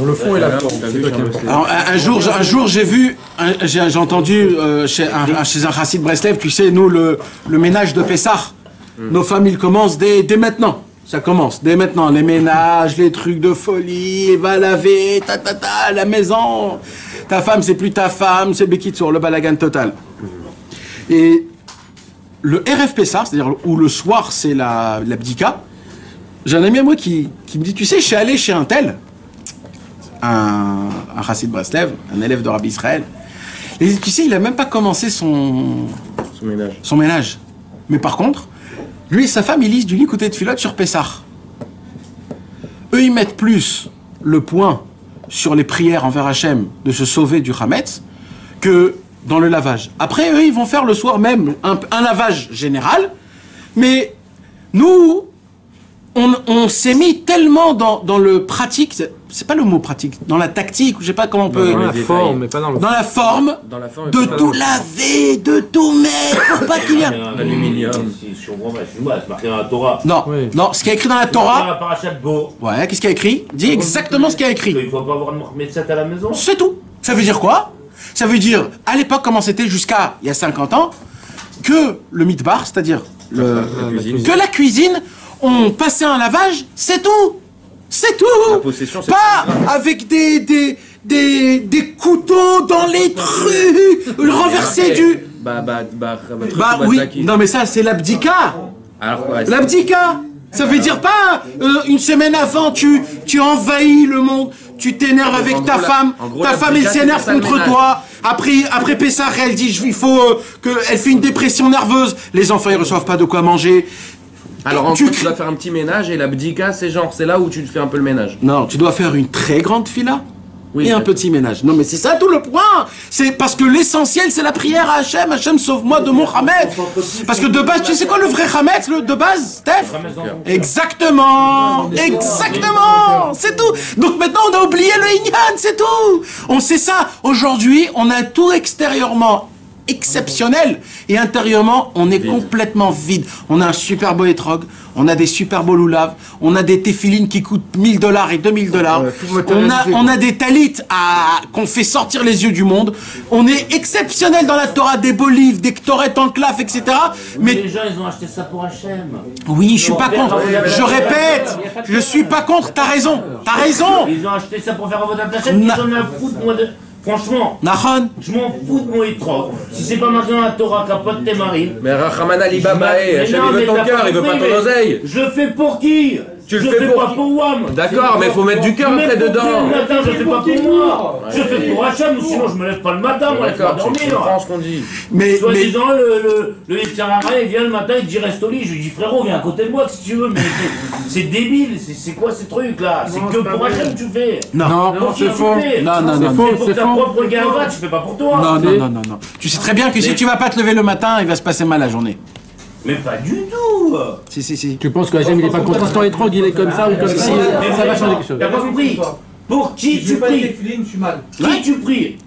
Le fond et la forme. Alors, un jour j'ai entendu chez un chassid Breslev, tu sais, nous, le ménage de Pessah, nos familles il commence dès maintenant. Ça commence dès maintenant. Les ménages, les trucs de folie, va laver, la maison. Ta femme, c'est plus ta femme, c'est Bekitsour, le balagan total. Et le RF Pessah, c'est-à-dire où le soir, c'est la bdika, j'ai un ami à moi qui me dit, tu sais, je suis allé chez un tel, un chassid Breslev, un élève de Rabbi Israël. Et tu sais, il a même pas commencé son ménage. Mais par contre, lui et sa femme, ils lisent du Likutei Tfilot sur Pessah. Eux, ils mettent plus le point sur les prières envers Hachem de se sauver du Hametz que dans le lavage. Après, eux, ils vont faire le soir même un lavage général, mais nous, on s'est mis tellement dans le pratique, c'est pas le mot pratique, dans la tactique, je sais pas comment on peut... Dans la forme, mais pas dans le... Dans la forme, de tout laver, de tout mettre, pour pas qu'il y ait... Aluminium. Si je comprends pas, excuse-moi, c'est marqué dans la Torah. Non, ce qui est écrit dans la Torah... Ouais, qu'est-ce qu'il y a écrit? Dis exactement ce qu'il y a écrit. Il faut pas avoir de médecin à la maison. C'est tout. Ça veut dire quoi? Ça veut dire, à l'époque, comment c'était jusqu'à il y a 50 ans, que le mitbar, c'est-à-dire que la cuisine, on passait un lavage, c'est tout. C'est tout. La possession, c'est pas avec des couteaux dans les trucs, renverser du... Oui, non mais ça c'est l'abdika. L'abdika, ça veut dire pas une semaine avant tu envahis le monde, tu t'énerves avec ta femme, ta femme elle s'énerve contre toi. Après Pessah, elle dit il faut elle fait une dépression nerveuse, les enfants ils reçoivent pas de quoi manger. Alors en gros, tu dois faire un petit ménage et la bdika, c'est là où tu fais un peu le ménage. Non, tu dois faire une très grande fila et un petit ménage. Non mais c'est ça tout le point. C'est parce que l'essentiel c'est la prière à Hachem. Hachem sauve-moi de mon Hametz. Parce que de base, tu sais quoi le vrai Hametz de base, Steph? Exactement. C'est tout. Donc maintenant on a oublié le Inyan, c'est tout. On sait ça. Aujourd'hui, on a tout extérieurement exceptionnel et intérieurement on est complètement vide. On a un super beau étrog, on a des super beaux loulaves, on a des téfilines qui coûtent $1000 et $2000, on a des talites qu'on fait sortir les yeux du monde. On est exceptionnel dans la Torah, des beaux livres, des ktorettes en claf, etc. Mais les gens ils ont acheté ça pour Hachem. Oui, je suis pas contre. Je répète, je suis pas contre. T'as raison. Ils ont acheté ça pour faire un vote d'Hachem. Ils en ont un foutre moi de. Franchement, je m'en fous de mon étron. Si c'est pas marqué dans la Torah, capote tes maris. Mais Rachamana Libabae, Hachem il veut ton cœur, il veut pas ton oseille. Je le fais pour qui? Tu le fais pas pour Wam. D'accord, mais il faut mettre du cœur après dedans. Le matin, je le fais pas pour moi. Je le fais pour Hachem, ou sinon je me lève pas le matin, moi, je vais dormir. Tu comprends ce qu'on dit. Mais soi-disant, le Yitzhara, il vient le matin, il dit reste au lit. Je lui dis frérot, viens à côté de moi si tu veux. Mais c'est débile, c'est quoi ces trucs là? C'est que pour Hachem que tu fais. Non, c'est faux. Non, c'est pour ta propre gava, tu fais pas pour toi. Non. Tu sais très bien que si tu vas pas te lever le matin, il va se passer mal la journée. Mais pas du tout. Si. Tu penses que Hachem il est pas consistant et trop, il est comme ça ou comme ça, ça va changer quelque chose. T'as pas compris? Pour qui tu pries? Qui tu pries?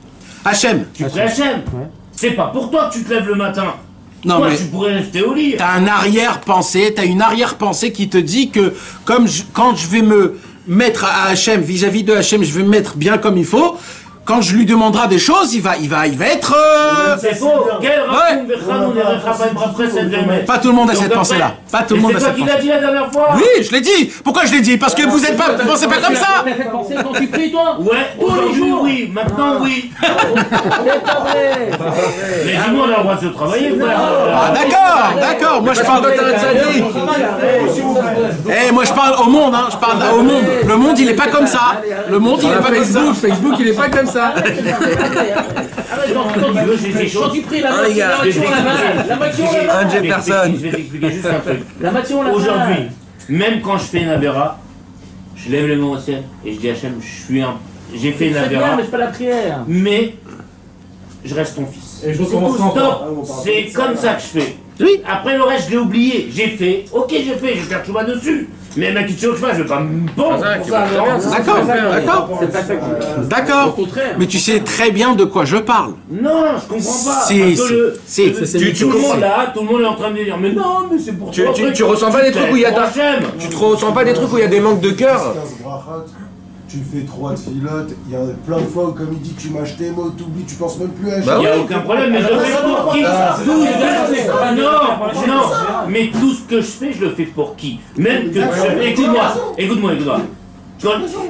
Hachem. Tu pries Hachem. C'est pas pour toi que tu te lèves le matin. Non, toi, mais tu pourrais rester au lit. T'as une arrière-pensée qui te dit que quand je vais me mettre à Hachem, vis-à-vis de Hachem, je vais me mettre bien comme il faut. Quand je lui demandera des choses, il va être... C'est faux. Pas tout le monde a cette pensée-là. Pas tout le monde a cette pensée. C'est toi qui l'as dit la dernière fois. Oui, je l'ai dit. Pourquoi je l'ai dit? Parce que vous êtes pas... Vous pensez pas comme ça. Tu as cette pensée quand tu pries, toi? Ouais, aujourd'hui oui, maintenant oui. C'est pas vrai. Mais dis-moi, on a le droit de se travailler, frère. Ah d'accord. Moi je parle... moi je parle au monde, hein. Je parle au monde. Le monde il est pas comme ça. Le monde il est pas comme ça. Facebook il est pas comme ça. Quand tu pries, la moitié personne. Je vais t'expliquer juste un truc. Aujourd'hui, même quand je fais une avéra, je lève les mains au ciel et je dis Hachem, j'ai fait une avéra. Mais c'est pas la prière. Mais je reste ton fils. Et je recommence stop. C'est comme ça que je fais. Oui. Après le reste, je l'ai oublié. J'ai fait. Ok, j'ai fait. Je vais faire tout va dessus. Mais ma question que je fais, je vais pas me pendre pour ça. D'accord. Mais tu sais très bien de quoi je parle. Non, je comprends pas. Tout le monde est en train de dire, mais non, mais c'est pour toi. Tu ressens pas des trucs où il y a tu te ressens pas des trucs où il y a des manques de cœur? tu fais 3 filotes, il y a plein de fois où, comme il dit, tu mâches tes mots, t'oublies, tu penses même plus à Il n'y a aucun problème, mais je le fais pour qui? Non, mais tout ce que je fais, je le fais pour qui? Même que écoute-moi.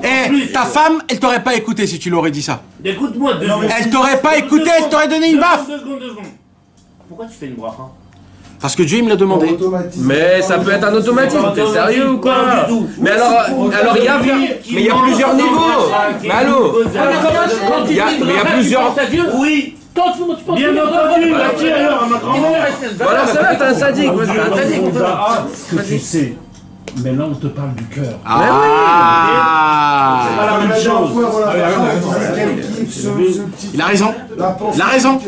Eh, ta femme, elle t'aurait pas écouté si tu l'aurais dit ça. Écoute-moi 2 secondes. Elle t'aurait pas écouté, elle t'aurait donné une baffe. 2 secondes. Pourquoi tu fais une bracha? Parce que Dieu me l'a demandé. Mais ça peut être un automatisme, t'es sérieux ou quoi? Pas du tout. Mais alors il y a plusieurs niveaux. Mais allô? Mais il y a plusieurs... Oui. Bien entendu, alors à ma grand-mère. Voilà, ça va, t'es un sadique. Ouais, t'es un sadique. Ce que tu sais. Mais là, on te parle du cœur. Ah. C'est pas la même chose. Il a raison. Il a raison.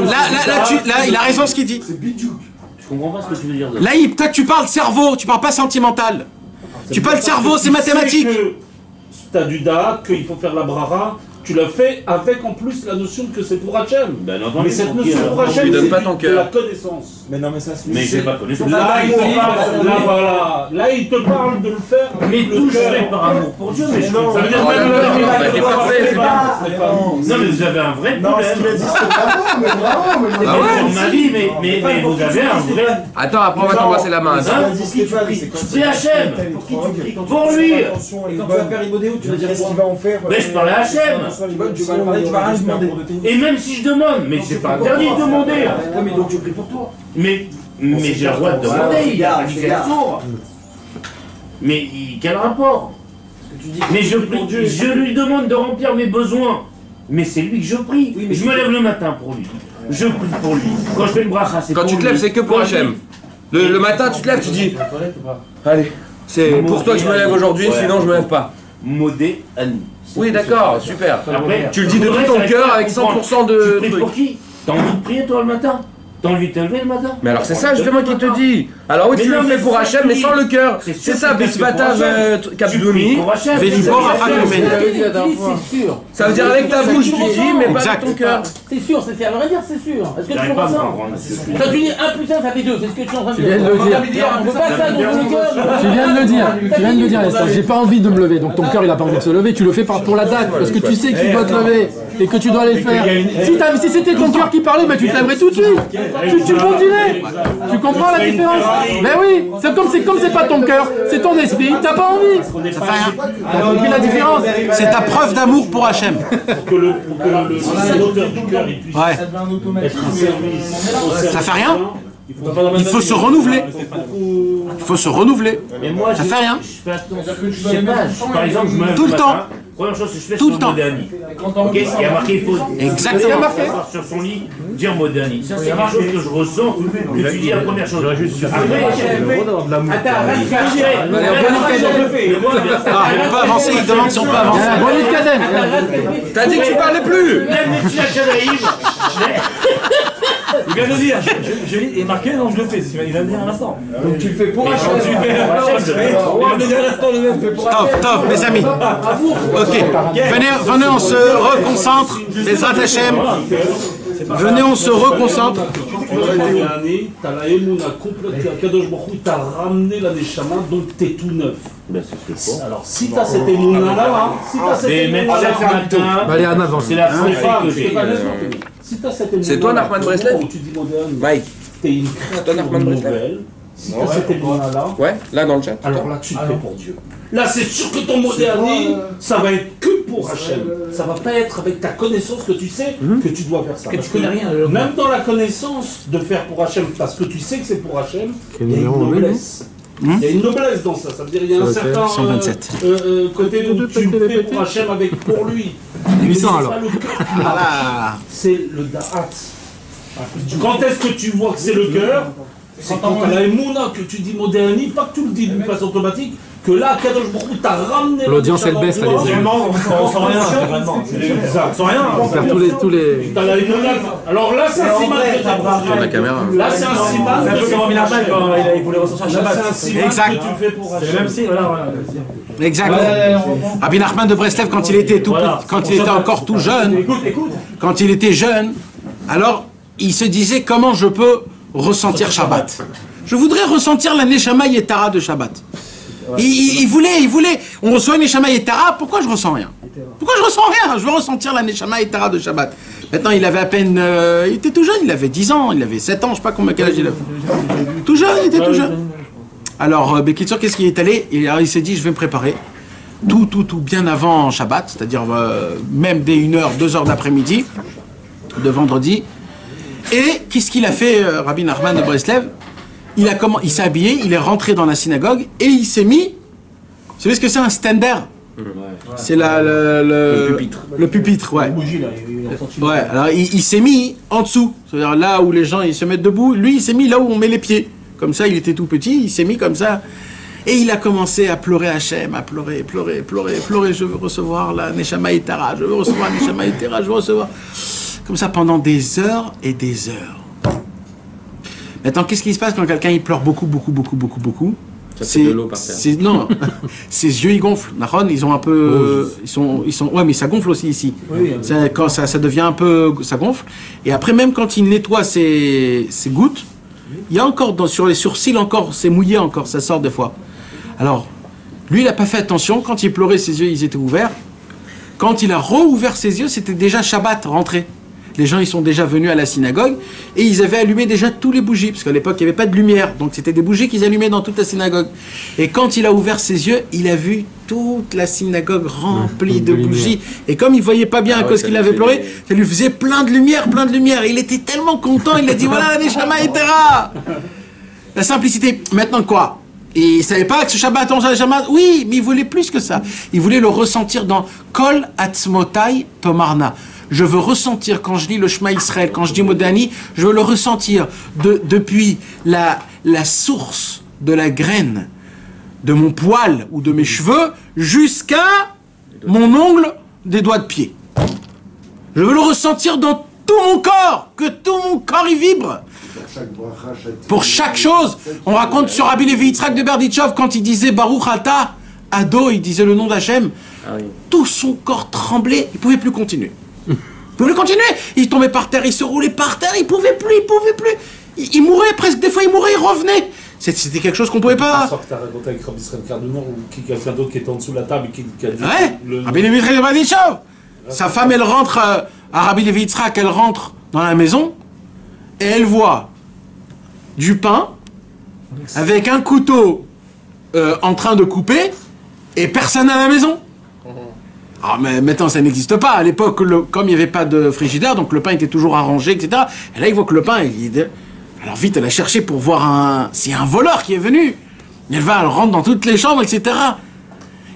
Là, il a raison ce qu'il dit. Je comprends pas ce que tu veux dire. Là, toi, tu parles cerveau, tu parles pas sentimental. Tu parles cerveau, c'est mathématique. Tu as du da'at, qu'il faut faire la bracha. Tu l'as fait avec en plus la notion que c'est pour Hachem. Mais cette notion pour Hachem, lui donne c'est pas ton de cœur. la connaissance. Mais non, mais ça se Mais j'ai pas connaissance. Là, il te parle de le faire. Mais tout je fais par amour pour Dieu, mais je Non, ça veut dire non, même non, t'es parfait. Non, mais vous avez un vrai Non, ce qu'il a problème. dit, c'est bravo, mais bravo, mais Sur ma vie, mais vous avez un vrai. Attends, après on va t'embrasser la main. Ce qu'il a dit Stéphane, c'est que C'est Hachem. Pour lui. Quand tu vas faire Ibodéo, tu vas dire qu'est-ce qu'il va en faire. Mais je parle à Hachem. Tu vas rien demander. Et même si je demande, mais c'est pas interdit de demander. Ouais, mais donc tu pries pour toi. Mais j'ai le droit de demander, il a dit quel tour. Mais quel rapport? Mais je lui demande de remplir mes besoins. Mais c'est lui que je prie. Je me lève le matin pour lui. Je prie pour lui. Quand je fais le bracha, c'est pour Quand lui. tu te lèves, c'est que pour Hachem. Le matin, tu te lèves, tu dis allez, c'est pour toi que je me lève aujourd'hui, sinon je me lève pas. Modé Annie. Oui, d'accord, super. Après, Tu le dis de tout ton cœur avec 100% de Tu pries pour trucs. qui? T'as envie de prier toi le matin? T'as envie de te lever le matin? Mais alors c'est ça justement qui te dit. Alors oui, Mais tu non, le fais mais pour c'est Hachem, mais sans le cœur. C'est sûr C'est ça, que tu le fais Bisbata pour Hachem. Tu pries Kapdouni. pour Hachem. Vélibor Achakomen. C'est sûr. Ça veut dire avec ta bouche tu dis, mais pas avec ton cœur. C'est sûr, c'est ça veut dire c'est sûr. Est-ce que tu J'arrive pas comprends à me ça? comprendre ce que tu dis. Quand tu dis 1 plus 1 ça fait 2, c'est ce que tu es en train de Tu dire. viens de le dire. On peut pas ça dans ton cœur. Tu viens de le dire. Tu viens de le dire, Nestor. J'ai pas envie de me lever. Donc ton cœur il a pas envie de se lever. Tu le fais pour la date parce que tu sais que tu dois te lever et que tu dois aller faire. Si c'était ton cœur qui parlait, bah tu te lèverais tout de suite. Tu continuerais. Tu comprends la différence? Mais oui, c'est comme c'est pas ton cœur, c'est ton esprit. T'as pas envie. Ça fait rien. T'as compris la différence? C'est ta preuve d'amour pour Hachem. Pour que l'auteur du cœur il puisse Ouais. être en service. Ça fait rien. Il faut se renouveler. Il faut se renouveler. Mais moi, Ça fait rien. Je fais attention. Je sais pas. Par exemple, je me lève Tout le matin, temps. Première chose que je fais, Tout le c'est temps. Modéani. Ok, il y a marqué, il faut Exactement. s'asseoir sur son lit, dire Modéani. Ça, c'est quelque chose que je ressens, que tu dis la première chose. Ah, on peut avancer, il demande si on peut avancer. Bonne nuit de Kadem. T'as dit que tu parlais plus. Même les petits Hachanaïm, Il vient de le dire, je lis et marqué, non, je le fais, il va le dire à l'instant. Donc tu le fais pour Hachem. Il vient de le dire à l'instant, le même. Top, mes amis. Ok, venez, on se reconcentre. Bezrat Hachem. Venez, on se reconcentre. T'as la émouna complète, Kadosh Baruch Hu t'a ramené la Neshama, donc t'es tout neuf. ben, c'est ce que je fais. Alors si t'as cette émouna là, si t'as cette Mais émouna chaque matin, Bah, allez, en avant. c'est la Stéphane, femme que j'ai. Stéphane, laisse-moi finir. Si t'as cette émouna C'est toi, Nachman Breslev? où tu dis moderne, Mike. t'es une Toi, créature Nachman Breslev? nouvelle, si t'as cette émouna là, Ouais, là dans le chat. alors là tu te fais pour Dieu. Là c'est sûr que ton moderni, ça va être que pour Hachem. Ça va pas être avec ta connaissance que tu sais que tu dois faire ça. Que tu connais rien. Même dans la connaissance de faire pour Hachem, parce que tu sais que c'est pour Hachem, il y a une noblesse. Il y a une noblesse dans ça. Ça veut dire qu'il y a un certain 127. côté où tu le fais pour Hachem avec pour lui. 800 Mais alors. c'est pas le cœur qui Voilà. c'est le da'at. Quand est-ce que tu vois que c'est le cœur? C'est quand tu as la émouna que tu dis moderni, pas que tu le dis d'une façon automatique, que là, Kadosh Baruch Hu t'a ramené. L'audience, elle baisse, là, les amis. On sent rien, vraiment. On sent rien. On perd tous les. T'as la émouna. Alors là, c'est un siman que t'as Tourne la caméra. Là, c'est un siman. C'est un peu comme Rabbi Nachman quand il voulait ressortir Là, c'est un Shabbat. siman Exact. que tu fais pour C'est le même Hachem. signe, voilà. Exact. Rabbi Nachman de Breslev, quand il était quand il était encore tout jeune, Écoute. quand il était jeune, alors il se disait comment je peux ressentir Shabbat. Je voudrais ressentir la Neshama Yetara de Shabbat. Il voulait. On reçoit une Neshama Yetara, pourquoi je ressens rien? Pourquoi je ressens rien? Je veux ressentir la Neshama Yetara de Shabbat. Maintenant, il avait à peine. Il était tout jeune, il avait 10 ans, il avait 7 ans, je sais pas quel âge il avait. Tout jeune, il était tout jeune. Alors, Bekitsur, qu'est-ce qu'il est allé? Il s'est dit, je vais me préparer. Tout bien avant Shabbat, c'est-à-dire même dès 1h, 2h d'après-midi, de vendredi. Et qu'est-ce qu'il a fait, Rabbi Nachman de Breslev? Il s'est habillé, il est rentré dans la synagogue et il s'est mis. Vous savez ce que c'est un stander? C'est le pupitre. Le pupitre, ouais. Ouais, alors il s'est mis en dessous, c'est-à-dire là où les gens ils se mettent debout, lui il s'est mis là où on met les pieds. Comme ça, il était tout petit, il s'est mis comme ça. Et il a commencé à pleurer Hachem, à pleurer. Je veux recevoir la Neshama Yetara, je veux recevoir la Neshama Yetara, je veux recevoir. Comme ça pendant des heures et des heures. Maintenant, qu'est-ce qui se passe quand quelqu'un il pleure beaucoup? Ça fait de l'eau par terre. Non, ses yeux ils gonflent. Ils ont un peu, ils sont. Ouais, mais ça gonfle aussi ici. Oui, quand ça devient un peu, ça gonfle. Et après, même quand il nettoie ses gouttes, il y a encore sur les sourcils encore, c'est mouillé encore, ça sort des fois. Alors, lui, il n'a pas fait attention. Quand il pleurait, ses yeux ils étaient ouverts. Quand il a rouvert ses yeux, c'était déjà Shabbat rentré. Les gens, ils sont déjà venus à la synagogue et ils avaient allumé déjà tous les bougies, parce qu'à l'époque, il n'y avait pas de lumière, donc c'était des bougies qu'ils allumaient dans toute la synagogue. Et quand il a ouvert ses yeux, il a vu toute la synagogue remplie de bougies. Et comme il ne voyait pas bien à cause qu'il avait pleuré, ça lui faisait plein de lumière. Et il était tellement content, il a dit, voilà la Neshama Yetara. La simplicité. Maintenant quoi? Et il ne savait pas que ce Shabbat, on Shabbat, oui, mais il voulait plus que ça. Il voulait le ressentir dans Kol Atzmotai Tomarna. Je veux ressentir, quand je lis le Shema Israël, quand je dis Modani, je veux le ressentir depuis la source de la graine de mon poil ou de mes cheveux jusqu'à mon ongle des doigts de pied. Je veux le ressentir dans tout mon corps, que tout mon corps y vibre. Pour chaque chose, on raconte sur Rabbi Levi Yitzhak de Berditchov, quand il disait Baruch Ata Ado, il disait le nom d'Hachem, tout son corps tremblait, il ne pouvait plus continuer. Il pouvait continuer. Il tombait par terre, il se roulait par terre, il pouvait plus. Il mourait presque, des fois il mourait, il revenait. C'était quelque chose qu'on pouvait pas. C'est ça que tu as raconté avec Rabbi Israël Cardinal ou quelqu'un d'autre qui était en dessous de la table et qui a dit. Ouais, Rabbi Levi Yitzhak de Berditchov. Sa femme, elle rentre à Rabbi Levi Yitzhak, elle rentre dans la maison et elle voit du pain avec un couteau en train de couper et personne à la maison. Alors, mais maintenant, ça n'existe pas. À l'époque, comme il n'y avait pas de frigidaire, donc le pain était toujours arrangé, etc. Et là, il voit que le pain, alors vite, elle a cherché pour voir s'il y a un voleur qui est venu. Elle rentre dans toutes les chambres, etc.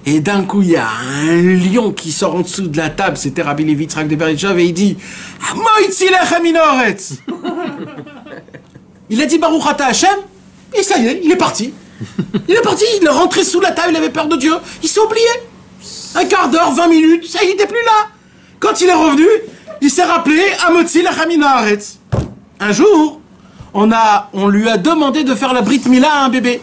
Et d'un coup, il y a un lion qui sort en dessous de la table. C'était Rabbi Levi Yitzhak de Berditchov et il dit Moïtzi lechem minoretz. Il a dit Baruch Ata Hashem et ça y est, il est parti. Il est rentré sous la table, il avait peur de Dieu. Il s'est oublié. Un quart d'heure, 20 minutes, ça, il n'était plus là. Quand il est revenu, il s'est rappelé Amotzi lechem haaretz. Un jour, on lui a demandé de faire la Brit Mila à un bébé.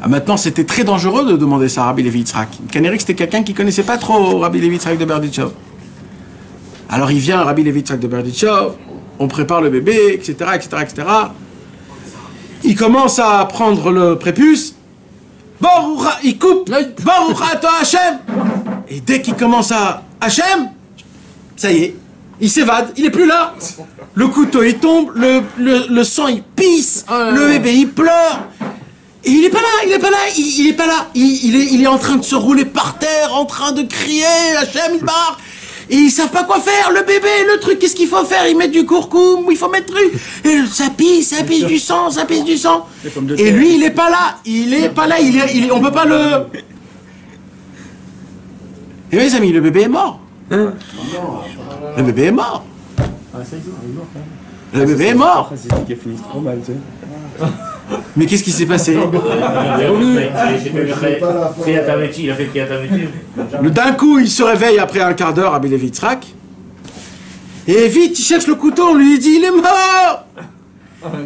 Maintenant, c'était très dangereux de demander ça à Rabbi Levi Yitzhak. Kanerik, c'était quelqu'un qui ne connaissait pas trop Rabbi Levi Yitzhak de Berditchov. Alors il vient, Rabbi Levi Yitzhak de Berditchov, on prépare le bébé, etc., etc., etc. Il commence à prendre le prépuce. Il coupe. Baruch Ata Hashem. Et dès qu'il commence à Hashem, ça y est, il s'évade, il est plus là. Le couteau il tombe, le sang il pisse, le bébé il pleure. Et il est pas là. Il est en train de se rouler par terre, en train de crier Hashem il barre. Et ils savent pas quoi faire, le bébé, le truc, qu'est-ce qu'il faut faire? Ils mettent du courcoum, il faut mettre et ça pisse du sang. Et lui, il est pas là, on peut pas le... Et mes amis, le bébé est mort. Le bébé est mort. Le bébé est mort. Mais qu'est-ce qui s'est passé? Il a fait Kriatavetti. D'un coup, il se réveille après un quart d'heure à Rabbi Levi Yitzhak. Et vite, il cherche le couteau, on lui dit, il est mort.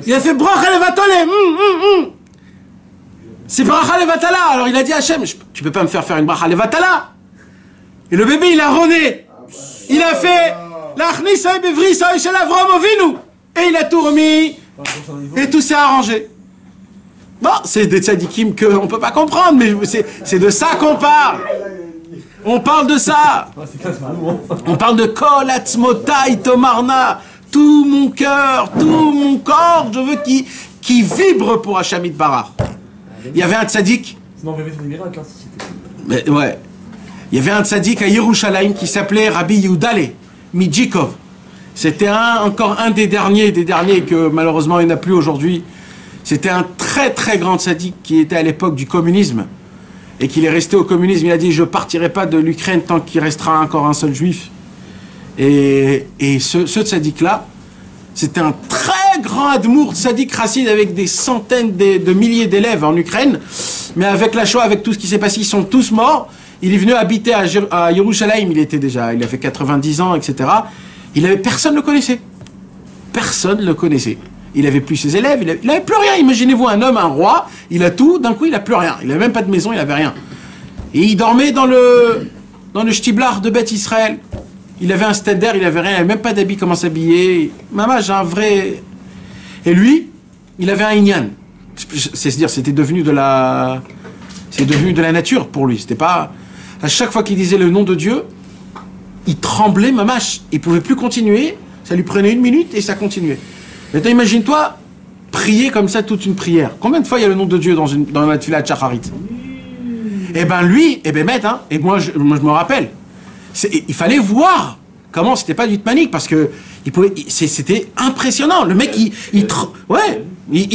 Il a fait bracha levatole. C'est bracha levatala. Alors il a dit à Hachem, tu peux pas me faire une bracha levatala. Et le bébé, il a rôné. Il a fait l'achnisai bevrisai shel Avraham Avinu. Et il a tout remis. Et tout s'est arrangé. Bon, c'est des tzadikim qu'on ne peut pas comprendre, mais c'est de ça qu'on parle. On parle de ça. On parle de Kol Atzmotai Tomarna. Tout mon cœur, tout mon corps, je veux qui vibre pour Hachem Yitbarach. Il y avait un tzadik. Sinon, on rêvait sur des miracles, hein, si c'était. Mais, ouais. Il y avait un tzadik à Yerushalayim qui s'appelait Rabbi Yudale Midjikov. C'était encore un des derniers que malheureusement il n'y en a plus aujourd'hui. C'était un très très grand tzadik qui était à l'époque du communisme et qu'il est resté au communisme. Il a dit: je ne partirai pas de l'Ukraine tant qu'il restera encore un seul juif. Et ce tzadik-là, c'était un très grand admour tzadik racine avec des centaines de milliers d'élèves en Ukraine. Mais avec la Shoah, avec tout ce qui s'est passé, ils sont tous morts. Il est venu habiter à Yerushalayim, il avait 90 ans, etc. Personne ne le connaissait. Personne ne le connaissait. Il n'avait plus ses élèves, il n'avait plus rien. Imaginez-vous un homme, un roi, il a tout, d'un coup il n'a plus rien. Il n'avait même pas de maison, il n'avait rien. Et il dormait dans le shtiblar de Beth Israël. Il avait un stender, il n'avait rien, il n'avait même pas d'habit, comment s'habiller. Maman, j'ai un vrai... Et lui, il avait un inyan. C'est-à-dire, c'était devenu de la nature pour lui. C'était pas... À chaque fois qu'il disait le nom de Dieu, il tremblait, mamache. Il ne pouvait plus continuer. Ça lui prenait 1 minute et ça continuait. Maintenant, imagine-toi prier comme ça toute une prière. Combien de fois il y a le nom de Dieu dans la tefila de Shacharit? Eh ben lui, maître, hein, et moi je me rappelle. Il fallait voir comment c'était pas du panique parce que c'était impressionnant. Le mec, il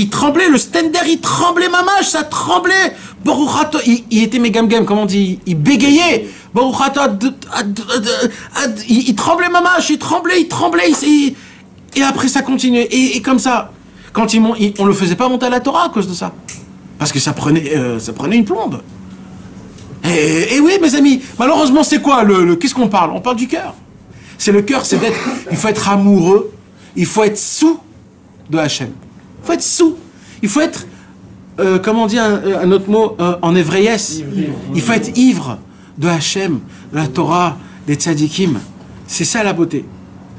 tremblait, le stender, il tremblait, mamache, ça tremblait. Boruchato, il était mégamgam, comment on dit, il bégayait. Boruchato, il tremblait, mamache, il tremblait, et après ça continuait. Et comme ça, quand on le faisait pas monter à la Torah à cause de ça, parce que ça prenait une plombe. Et oui, mes amis, malheureusement, c'est quoi qu'est-ce qu'on parle? On parle du cœur. C'est le cœur, il faut être amoureux, il faut être sous de Hachem. Il faut être sous. Il faut être, comment on dit un autre mot en hébraïs? Il faut être ivre de Hachem, de la Torah, des tzadikim. C'est ça la beauté.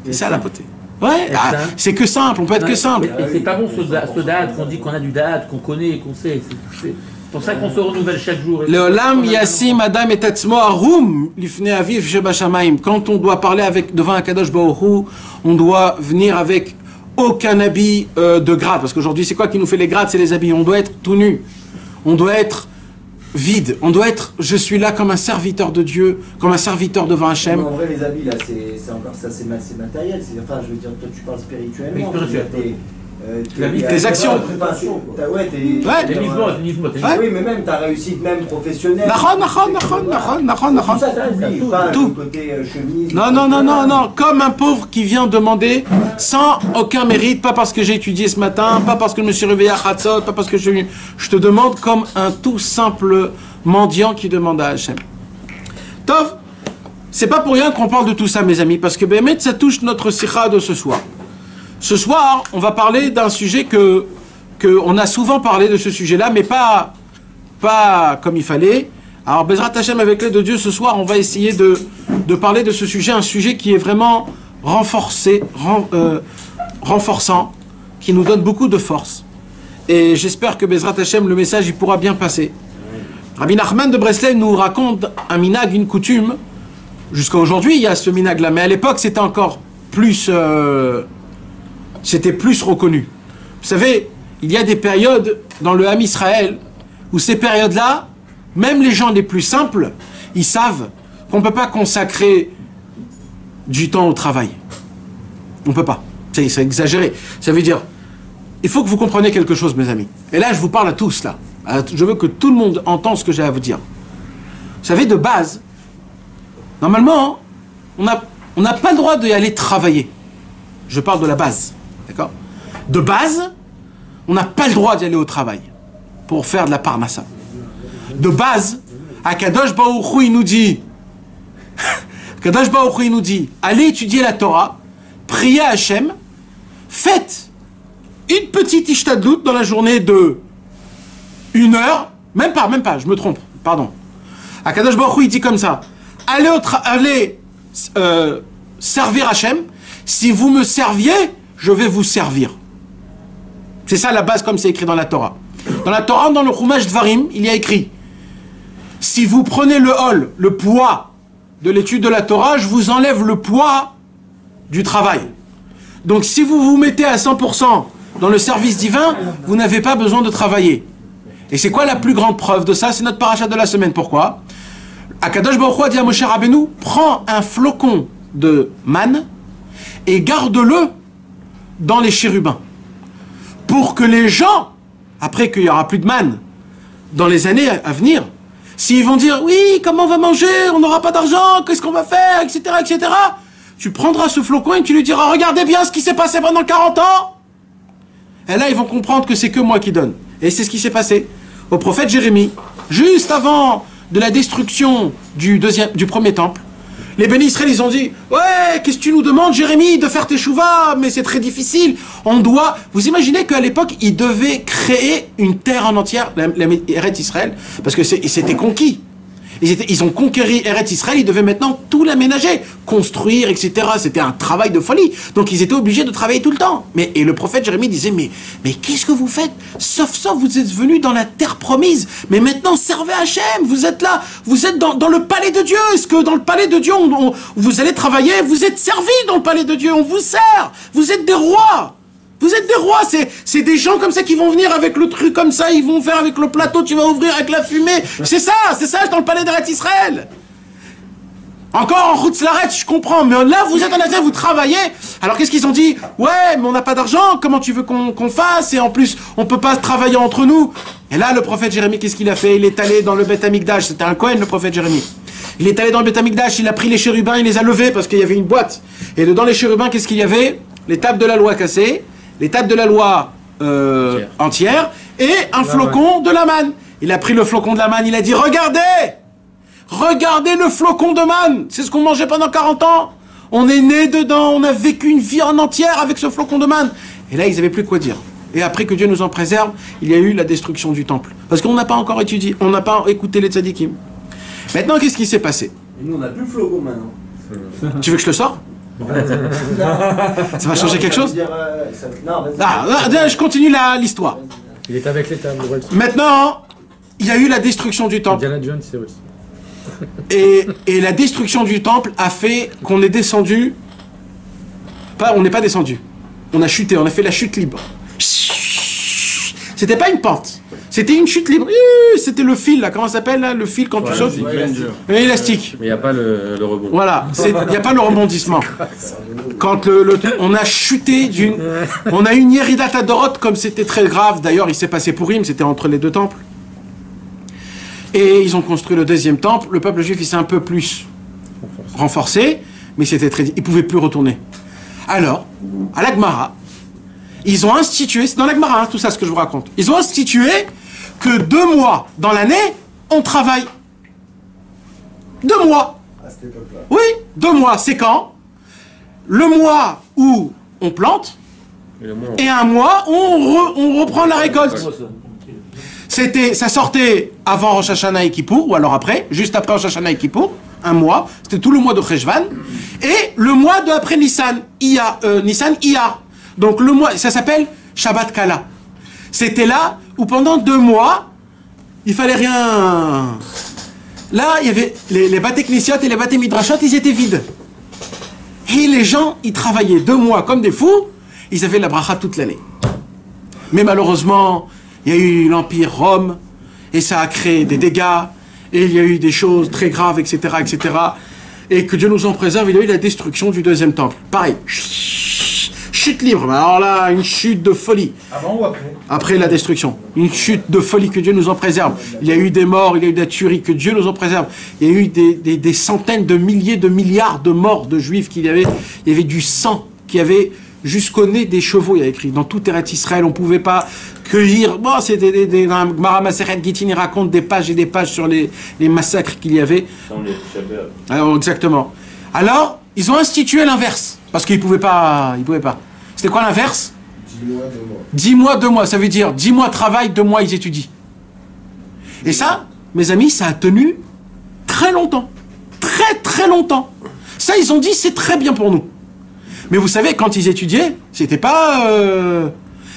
C'est ça la beauté. Ouais, c'est que simple, on peut être que simple. Et c'est pas bon ce date qu'on dit qu'on a du date, qu'on connaît, qu'on sait. C'est pour ça qu'on se renouvelle chaque jour. Leolam yassim adam et atzmo arum lifnei aviv shebashamaim. Quand on doit parler devant un Kadosh Baruch Hu, on doit venir avec aucun habit de grade. Parce qu'aujourd'hui, c'est quoi qui nous fait les grades? C'est les habits. On doit être tout nu. On doit être vide. On doit être, je suis là comme un serviteur de Dieu, comme un serviteur devant Hachem. En vrai, les habits, là, c'est encore ça, c'est matériel. Enfin, je veux dire, toi, tu parles spirituellement. Tes actions. Oui, mais même ta réussite, même professionnelle. Tout. Non. Comme un pauvre qui vient demander sans aucun mérite, pas parce que j'ai étudié ce matin, pas parce que je me suis réveillé à Chatzot, pas parce que je te demande comme un tout simple mendiant qui demande à Hachem. Tov, c'est pas pour rien qu'on parle de tout ça, mes amis, parce que Bémet, ça touche notre sikha de ce soir. Ce soir, on va parler d'un sujet on a souvent parlé de ce sujet-là, mais pas comme il fallait. Alors, Bezrat Hashem, avec l'aide de Dieu, ce soir, on va essayer de parler de ce sujet, un sujet qui est vraiment renforçant, qui nous donne beaucoup de force. Et j'espère que Bezrat Hashem, le message, il pourra bien passer. Rabbi Nachman de Breslev nous raconte un minag, une coutume. Jusqu'à aujourd'hui, il y a ce minag-là, mais à l'époque, c'était encore plus... c'était plus reconnu. Vous savez, il y a des périodes dans le Ham Israël où ces périodes-là, même les gens les plus simples, ils savent qu'on ne peut pas consacrer du temps au travail. On ne peut pas. C'est exagéré. Ça veut dire, il faut que vous compreniez quelque chose, mes amis. Et là, je vous parle à tous, là. Je veux que tout le monde entende ce que j'ai à vous dire. Vous savez, de base, normalement, on n'a pas le droit d'y aller travailler. Je parle de la base. D'accord? De base, on n'a pas le droit d'y aller au travail pour faire de la parnassa. De base, Akadosh Baruch Hu, il nous dit Akadosh Baruch Hu, il nous dit, allez étudier la Torah, priez à Hachem, faites une petite ishtadlut dans la journée de 1 heure, même pas, je me trompe, pardon. Akadosh Baruch Hu, il dit comme ça, allez servir Hachem, si vous me serviez, je vais vous servir. C'est ça la base comme c'est écrit dans la Torah. Dans la Torah, dans le Chumash Dvarim, il y a écrit, si vous prenez le hol, le poids de l'étude de la Torah, je vous enlève le poids du travail. Donc si vous vous mettez à 100% dans le service divin, vous n'avez pas besoin de travailler. Et c'est quoi la plus grande preuve de ça? C'est notre paracha de la semaine. Pourquoi? Akadosh Baruch Hu a dit à Moshe Rabbeinu, prends un flocon de manne et garde-le dans les chérubins. Pour que les gens, après qu'il n'y aura plus de manne dans les années à venir, s'ils vont dire, oui, comment on va manger, on n'aura pas d'argent, qu'est-ce qu'on va faire, etc., etc., tu prendras ce flocon et tu lui diras, regardez bien ce qui s'est passé pendant 40 ans. Et là, ils vont comprendre que c'est que moi qui donne. Et c'est ce qui s'est passé au prophète Jérémie, juste avant de la destruction du premier temple. Les bénis Israël, ils ont dit, ouais, qu'est-ce que tu nous demandes, Jérémie, de faire tes chouvas, mais c'est très difficile. On doit... Vous imaginez qu'à l'époque, ils devaient créer une terre en entière, Eretz Israël, parce que c'était conquis. Ils ont conquéri Eretz Israël, ils devaient maintenant tout l'aménager, construire, etc. C'était un travail de folie. Donc ils étaient obligés de travailler tout le temps. Et le prophète Jérémie disait, mais qu'est-ce que vous faites? Sauf, vous êtes venus dans la terre promise. Mais maintenant, servez Hachem. Vous êtes là, vous êtes dans le palais de Dieu. Est-ce que dans le palais de Dieu, vous allez travailler? Vous êtes servis dans le palais de Dieu. On vous sert. Vous êtes des rois. Vous êtes des rois, c'est des gens comme ça qui vont venir avec le truc comme ça, ils vont faire avec le plateau, tu vas ouvrir avec la fumée. C'est ça dans le palais d'Eretz Israël. Encore en Chutz La'aretz, je comprends, mais là vous êtes en Israël, vous travaillez. Alors qu'est-ce qu'ils ont dit? Ouais, mais on n'a pas d'argent, comment tu veux qu'on fasse? Et en plus, on peut pas travailler entre nous. Et là, le prophète Jérémie, qu'est-ce qu'il a fait? Il est allé dans le Beth Amikdash, c'était un Kohen, le prophète Jérémie. Il est allé dans le Beth Amikdash, il a pris les chérubins, il les a levés parce qu'il y avait une boîte. Et dedans les chérubins, qu'est-ce qu'il y avait? Les tables de la loi cassées, les tables de la loi entière et un flocon de la manne. Il a pris le flocon de la manne, il a dit, regardez le flocon de manne, c'est ce qu'on mangeait pendant 40 ans. On est né dedans, on a vécu une vie en entière avec ce flocon de manne. Et là, ils n'avaient plus quoi dire. Et après que Dieu nous en préserve, il y a eu la destruction du temple. Parce qu'on n'a pas encore étudié, on n'a pas écouté les tzadikim. Maintenant, qu'est-ce qui s'est passé? Et nous, on n'a plus le flocon maintenant. Tu veux que je te sorte? Ça va changer quelque chose? Je continue l'histoire. Il est avec l'État. Maintenant, il y a eu la destruction du temple. Indiana Jones, c'est aussi. Et la destruction du temple a fait qu'on est descendu. On n'est pas descendu. On a chuté, on a fait la chute libre. C'était pas une pente. C'était une chute libre. C'était le fil, là. Comment ça s'appelle, là, le fil quand tu sautes? Élastique. Mais il n'y a pas le rebond. Voilà. Il n'y a pas le rebondissement. Quand on a chuté on a eu une Yeridat Adorot, comme c'était très grave. D'ailleurs, il s'est passé Purim, c'était entre les deux temples. Et ils ont construit le deuxième temple. Le peuple juif, il s'est un peu plus renforcé, mais c'était très... Ils ne pouvaient plus retourner. Alors, à la Gemara, ils ont institué, c'est dans la Gemara, hein, tout ça, ce que je vous raconte. Ils ont institué que 2 mois dans l'année, on travaille. 2 mois. À cette époque-là. Oui, 2 mois, c'est quand? Le mois où on plante, et un mois où on reprend la récolte. Ça sortait avant Rosh Hashanah et Kippour, ou alors après, juste après Rosh Hashanah et Kippour, un mois, c'était tout le mois de Cheshvan, et le mois de après Nissan Iyar. Donc le mois, ça s'appelle Shabbat Kala. C'était là où pendant 2 mois, il fallait rien... Là, il y avait les Baté Knissiot et les Baté Midrashot, ils étaient vides. Et les gens, ils travaillaient 2 mois comme des fous, ils avaient la bracha toute l'année. Mais malheureusement, il y a eu l'Empire Rome, et ça a créé des dégâts, et il y a eu des choses très graves, etc., etc. Et que Dieu nous en préserve, il y a eu la destruction du deuxième temple. Pareil, chute libre, alors là, une chute de folie. Avant ou après? Après la destruction. Une chute de folie, que Dieu nous en préserve. Il y a eu des morts, il y a eu des tueries, que Dieu nous en préserve. Il y a eu des centaines de milliers de milliards de morts de juifs qu'il y avait. Il y avait du sang qui avait jusqu'au nez des chevaux, il y a écrit. Dans tout Eretz Israël, on ne pouvait pas cueillir. Bon, c'était dans Gemara Masechet Gittin, il raconte des pages et des pages sur les massacres qu'il y avait. Alors, exactement. Alors, ils ont institué l'inverse. Parce qu'ils ne pouvaient pas. C'était quoi l'inverse? 10 mois, 2 mois. 10 mois, 2 mois. Ça veut dire 10 mois travail, 2 mois ils étudient. Et ça, mes amis, ça a tenu très longtemps. Très, très longtemps. Ça, ils ont dit, c'est très bien pour nous. Mais vous savez, quand ils étudiaient, c'était pas...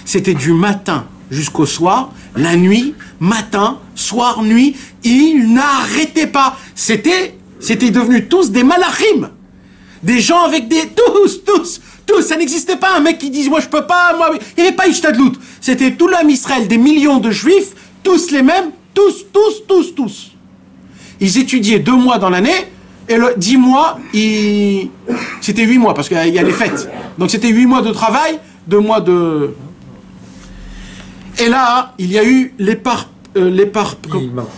c'était du matin jusqu'au soir, la nuit, matin, soir, nuit, ils n'arrêtaient pas. C'était devenu tous des malachim. Des gens avec des... Tous, ça n'existait pas un mec qui disait, moi je peux pas, moi... Il n'y avait pas Ishtadlout. C'était tout l'homme Israël, des millions de juifs, tous les mêmes, tous. Ils étudiaient 2 mois dans l'année, et le 10 mois, c'était 8 mois, parce qu'il y a les fêtes. Donc c'était 8 mois de travail, 2 mois de... Et là, il y a eu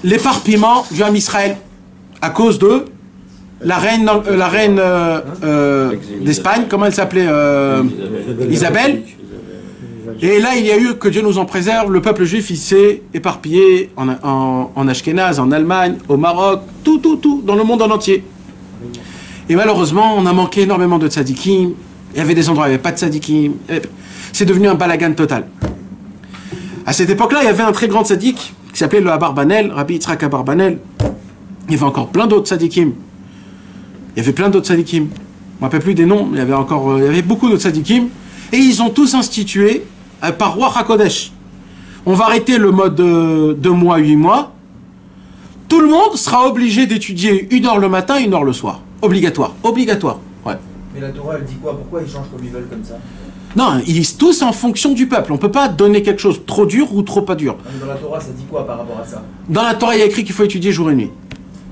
l'éparpillement du Ham Israël, à cause de la reine d'Espagne, comment elle s'appelait, Isabelle. Et là, il y a eu, que Dieu nous en préserve, le peuple juif, il s'est éparpillé en Ashkénaze, en Allemagne, au Maroc, tout, dans le monde en entier. Et malheureusement, on a manqué énormément de tzadikim. Il y avait des endroits où il n'y avait pas de tzadikim. C'est devenu un balagan total. À cette époque-là, il y avait un très grand tzadik qui s'appelait le Abarbanel, Rabbi Yitzhak Abarbanel. Il y avait encore plein d'autres tzadikim. Il y avait plein d'autres tzadikim. Je ne me rappelle plus des noms, mais il y avait beaucoup d'autres tzadikim. Et ils ont tous institué, par Roi HaKodesh, on va arrêter le mode 2 mois, 8 mois. Tout le monde sera obligé d'étudier 1 heure le matin, 1 heure le soir. Obligatoire. Ouais. Mais la Torah, elle dit quoi? Pourquoi ils changent comme ils veulent comme ça? Non, ils lisent tous en fonction du peuple. On ne peut pas donner quelque chose trop dur ou trop pas dur. Mais dans la Torah, ça dit quoi par rapport à ça? Dans la Torah, il y a écrit qu'il faut étudier jour et nuit.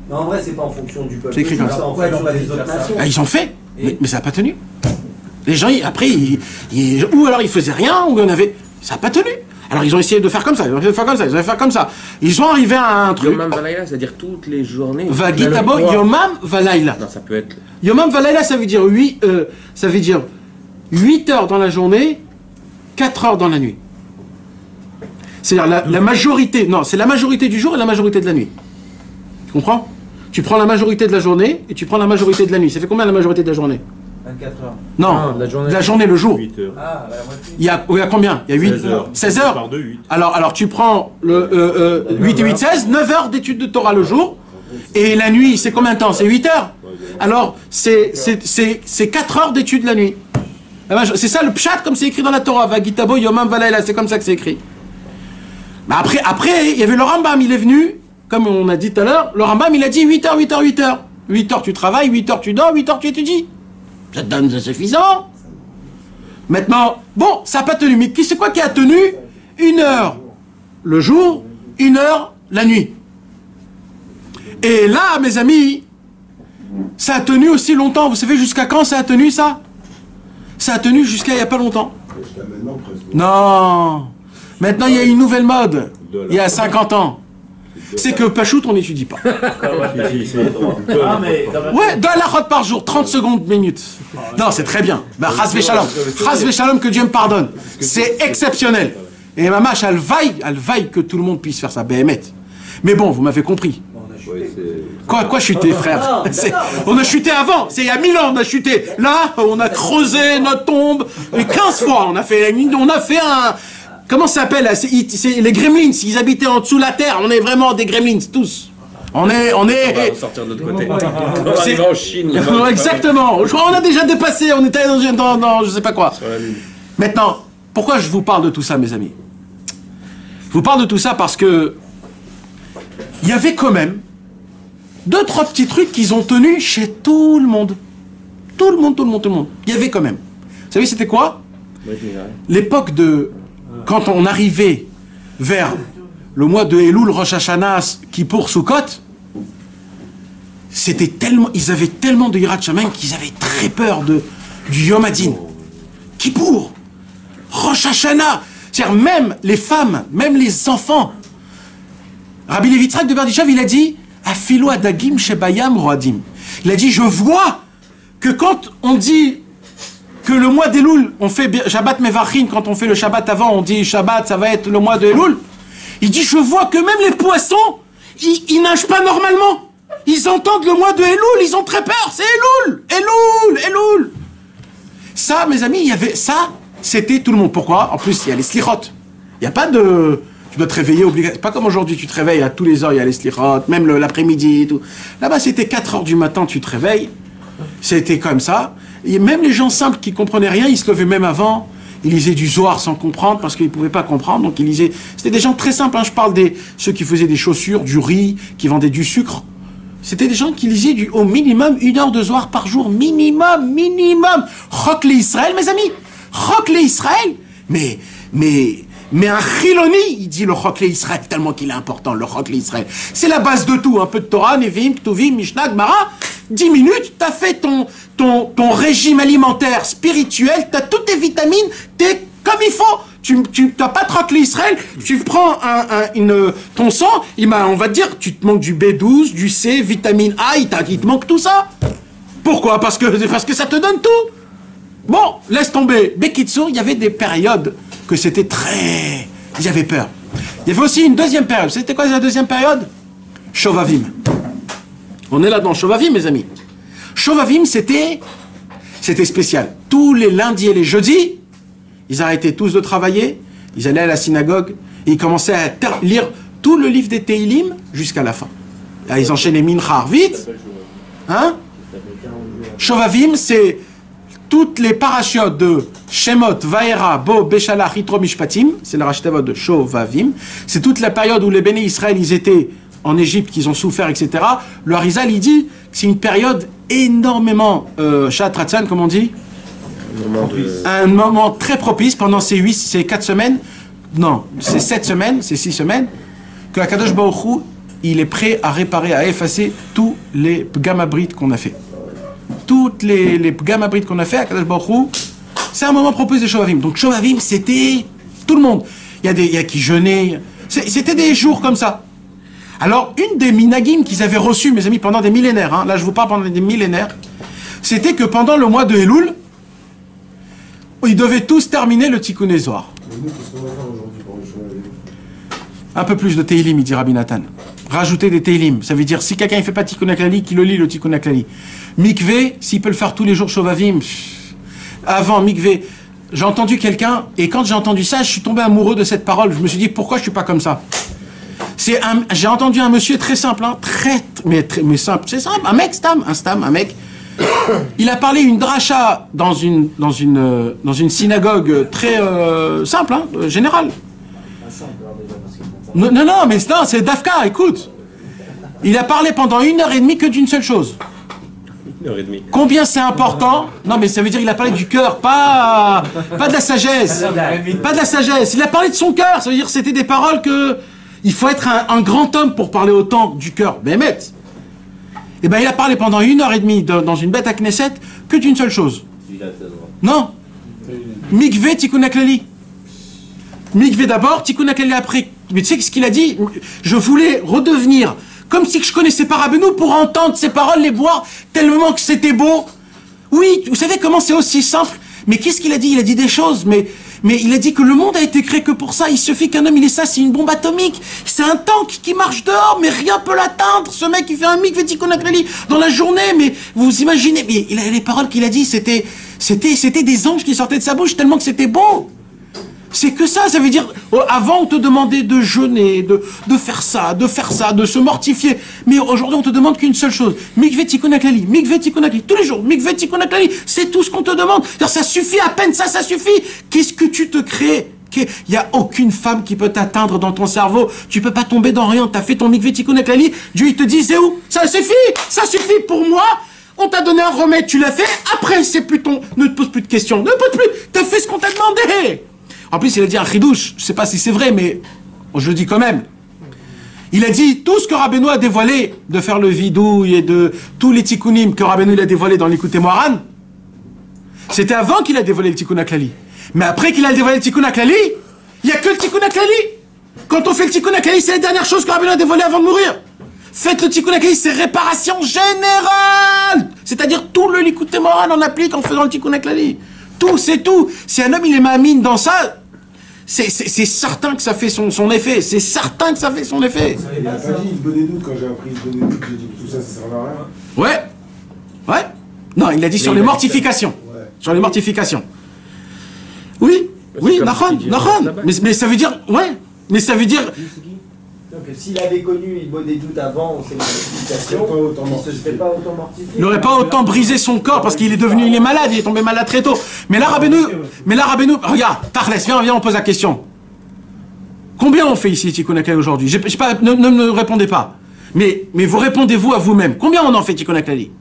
Non, en vrai, c'est pas en fonction du peuple. C'est écrit comme ça. Pourquoi ils n'ont pas des autres nations? Ah, ils ont fait, mais ça n'a pas tenu. Les gens, après, ou alors ils faisaient rien, ou il y en avait... Ça n'a pas tenu. Alors ils ont essayé de faire comme ça, ils ont essayé de faire comme ça, ils ont fait comme ça. Ils sont arrivés à un truc... Yomam Valayla, c'est-à-dire toutes les journées. Vagitabo Yomam Valayla. Non, ça peut être... Yomam Valayla, ça veut dire 8 heures dans la journée, 4 heures dans la nuit. C'est-à-dire la majorité... Non, c'est la majorité du jour et la majorité de la nuit. Tu comprends? Tu prends la majorité de la journée et tu prends la majorité de la nuit. Ça fait combien la majorité de la journée? 24 heures. Non, de la journée, le jour. 8 heures. Ah, bah, la moitié. Il y a combien? Il y a 8 16 heures. 16 heures. Par 2, 8. Alors tu prends 8 et 8, 16, 9 heures d'études de Torah le jour. Et la nuit, c'est combien de temps? C'est 8 heures. Alors, c'est 4 heures d'études la nuit. C'est ça le pshat comme c'est écrit dans la Torah. Vagitabo Yomam Valayla, c'est comme ça que c'est écrit. Mais après, il y avait le Rambam, il est venu, comme on a dit tout à l'heure, le Rambam, il a dit 8 heures, 8 heures, 8 heures. 8 heures tu travailles, 8 heures tu dors, 8 heures tu étudies. Ça te donne, c'est suffisant. Maintenant, bon, ça n'a pas tenu, mais c'est quoi qui a tenu? 1 heure le jour, 1 heure la nuit. Et là, mes amis, ça a tenu aussi longtemps. Vous savez jusqu'à quand ça a tenu, ça? Ça a tenu jusqu'à il n'y a pas longtemps. Jusqu'à maintenant, presque. Non. Maintenant, il y a une nouvelle mode. Il y a 50 ans. C'est que Pachout, on n'étudie pas. Ah, mais... Ouais, 2 halachot par jour, 30 secondes, minutes. Non, c'est très bien. Bah, chas v'shalom. Chas v'shalom, que Dieu me pardonne. C'est exceptionnel. Et ma mâche, elle vaille que tout le monde puisse faire ça. Béhémet. Mais bon, vous m'avez compris. Quoi chuter, frère? On a chuté avant. C'est il y a 1000 ans, on a chuté. Là, on a creusé notre tombe. Et 15 fois, on a fait un... Comment ça s'appelle? C'est les gremlins. Ils habitaient en dessous de la terre. On est vraiment des gremlins, tous. On est... On va sortir de l'autre côté. On va arriver en Chine. Exactement. Je crois qu'on a déjà dépassé. On était dans je sais pas quoi. Maintenant, pourquoi je vous parle de tout ça, mes amis? Je vous parle de tout ça parce que il y avait quand même 2-3 petits trucs qu'ils ont tenus chez tout le monde. Tout le monde. Il y avait quand même. Vous savez, c'était quoi? L'époque de... Quand on arrivait vers le mois de Elul, Rosh Hashanah, Kippour, Sukkot, c'était tellement... Ils avaient tellement de Yirat Shamayim qu'ils avaient très peur du Yom Hadin. Kippour, Rosh Hashanah, c'est-à-dire même les femmes, même les enfants. Rabbi Levi Yitzhak de Berdichev, il a dit Afilo adagim shebayam roadim. Il a dit, je vois que quand on dit que le mois d'Elul, on fait Shabbat Mevachin, quand on fait le Shabbat avant, on dit Shabbat, ça va être le mois de Elul. Il dit, je vois que même les poissons, ils nagent pas normalement. Ils entendent le mois de Elul, ils ont très peur. C'est Elul. Ça, mes amis, il y avait ça, c'était tout le monde. Pourquoi? En plus, il y a les slichot. Il n'y a pas de... Tu dois te réveiller obligatoirement. Pas comme aujourd'hui, tu te réveilles à tous les heures, il y a les slichot, même l'après-midi et tout. Là-bas, c'était 4 heures du matin, tu te réveilles. C'était comme ça. Et même les gens simples qui comprenaient rien, ils se levaient même avant. Ils lisaient du Zohar sans comprendre parce qu'ils ne pouvaient pas comprendre. Donc ils lisaient. C'était des gens très simples. Hein. Je parle des ceux qui faisaient des chaussures, du riz, qui vendaient du sucre. C'était des gens qui lisaient au minimum 1 heure de Zohar par jour. Minimum. Chok les Israël, mes amis. Chok les Israël. Mais un chiloni, il dit le Chok les Israël, tellement qu'il est important, le Chok les Israël. C'est la base de tout. Un peu de Torah, Nevim, Ktuvim, Mishnah, Gemara. 10 minutes, t'as fait ton régime alimentaire, spirituel, t'as toutes tes vitamines, t'es comme il faut. Tu t'as pas de Chok les Israël, tu prends ton sang, on va te dire, tu te manques du B12, du C, vitamine A, il te manque tout ça. Pourquoi? Parce que ça te donne tout. Bon, laisse tomber. Bekitsu, il y avait des périodes que c'était très... Ils avaient peur. Il y avait aussi une deuxième période. C'était quoi la deuxième période? Shovavim. On est là dans Shovavim, mes amis. Shovavim, c'était spécial. Tous les lundis et les jeudis, ils arrêtaient tous de travailler, ils allaient à la synagogue, et ils commençaient à lire tout le livre des Teilim jusqu'à la fin. Là, ils enchaînaient Mincha vite. Hein? Shovavim, c'est toutes les parachiotes de Shemot, Vaera, Bo, Beshalach, Yitro, Mishpatim, c'est le Rashtavot de Shovavim. C'est toute la période où les béné Israël, ils étaient en Égypte, qu'ils ont souffert, etc. Le Harizal, il dit que c'est une période énormément, Shatratzan, comme on dit, un moment très propice pendant ces 4 semaines, non, ces 7 semaines, ces 6 semaines, que Akadosh Baruch Hu, il est prêt à réparer, à effacer tous les pgamabrites qu'on a fait. Toutes les pgamabrites qu'on a fait, Akadosh Baruch Hu, c'est un moment propice de Shovavim. Donc Shovavim, c'était tout le monde. Il y a qui jeûnaient. C'était des jours comme ça. Alors, une des minagim qu'ils avaient reçus, mes amis, pendant des millénaires, hein, là je vous parle pendant des millénaires, c'était que pendant le mois de Elul, ils devaient tous terminer le Tikkun Zohar. Un peu plus de Teilim, il dit Rabbi Nathan. Rajouter des Teilim. Ça veut dire, si quelqu'un ne fait pas Tikkun HaKlali, qu'il le lit le Tikkun HaKlali. Mikvé, s'il peut le faire tous les jours, Shovavim. Avant, Mikvé. J'ai entendu quelqu'un, et quand j'ai entendu ça, je suis tombé amoureux de cette parole. Je me suis dit, pourquoi je ne suis pas comme ça? J'ai entendu un monsieur très simple, hein, mais simple. C'est simple, un mec, un mec. Il a parlé une dracha dans une synagogue très simple, hein, générale. Non, c'est Dafka, écoute. Il a parlé pendant 1h30 que d'une seule chose. 1h30. Combien c'est important? Non, mais ça veut dire qu'il a parlé du cœur, pas de la sagesse. Pas de la sagesse. Il a parlé de son cœur. Ça veut dire que c'était des paroles que... Il faut être un grand homme pour parler autant du cœur. Bémet. Eh bien, il a parlé pendant 1h30 dans une bête à Knesset que d'une seule chose. Non. Mikvé Tikkun HaKlali. Mikvé d'abord, Tikkun HaKlali après. Mais tu sais ce qu'il a dit? Je voulais redevenir comme si je connaissais pas Rabbeinu pour entendre ces paroles, les boire tellement que c'était beau. Oui, vous savez comment c'est aussi simple? Mais qu'est-ce qu'il a dit? Il a dit des choses, mais il a dit que le monde a été créé que pour ça. Il suffit qu'un homme, il est ça, c'est une bombe atomique. C'est un tank qui marche dehors, mais rien peut l'atteindre. Ce mec, il fait un mikvé Tikkun HaKlali dans la journée, mais vous imaginez, mais les paroles qu'il a dit, c'était des anges qui sortaient de sa bouche tellement que c'était beau. C'est que ça veut dire, avant on te demandait de jeûner, de faire ça, de se mortifier. Mais aujourd'hui on te demande qu'une seule chose. Mikvé Tikkun HaKlali, tous les jours, Mikvé Tikkun HaKlali, c'est tout ce qu'on te demande. Ça suffit à peine, ça suffit. Qu'est-ce que tu te crées? Il n'y a aucune femme qui peut t'atteindre dans ton cerveau. Tu peux pas tomber dans rien. Tu as fait ton Mikvé Tikkun HaKlali, Dieu il te dit c'est où? Ça suffit pour moi. On t'a donné un remède, tu l'as fait. Après c'est plus ne te pose plus de questions, ne pose plus. T'as fait ce qu'on t'a demandé. En plus, il a dit un chidouche, je ne sais pas si c'est vrai, mais je le dis quand même. Il a dit tout ce que Rabbeinu a dévoilé, de faire le vidouille et de tous les tikkunim que Rabbeinu a dévoilé dans l'Écoute Moharan, c'était avant qu'il a dévoilé le Tikkun HaKlali. Mais après qu'il a dévoilé le Tikkun HaKlali, il n'y a que le Tikkun HaKlali. Quand on fait le Tikkun HaKlali, c'est la dernière chose que Rabbeinu a dévoilé avant de mourir. Faites le Tikkun HaKlali, c'est réparation générale. C'est-à-dire tout le l'Écoute Moharan on applique en faisant le Tikkun HaKlali. Tout, c'est tout. Si un homme il est mamine dans ça, c'est certain que ça fait son effet. C'est certain que ça fait son effet. Il n'a pas dit bonnet doute quand j'ai appris bonnet doute, j'ai dit que tout ça, ça sert à rien. Ouais. Non, il a dit sur les mortifications. Ouais. Sur les mortifications. Oui, Nachon. Mais ça veut dire, ouais. Mais ça veut dire. que s'il avait connu il des doutes avant ses mortifications, il ne se serait pas autant mortifié. Il n'aurait pas autant brisé son corps parce qu'il est malade, il est tombé malade très tôt. Mais là, Rabbeinu, regarde, Tachlès, viens, on pose la question. Combien on fait ici Tikkun HaKlali aujourd'hui? Ne me répondez pas. Mais vous répondez-vous à vous-même. Combien on en fait Tikkun HaKlali?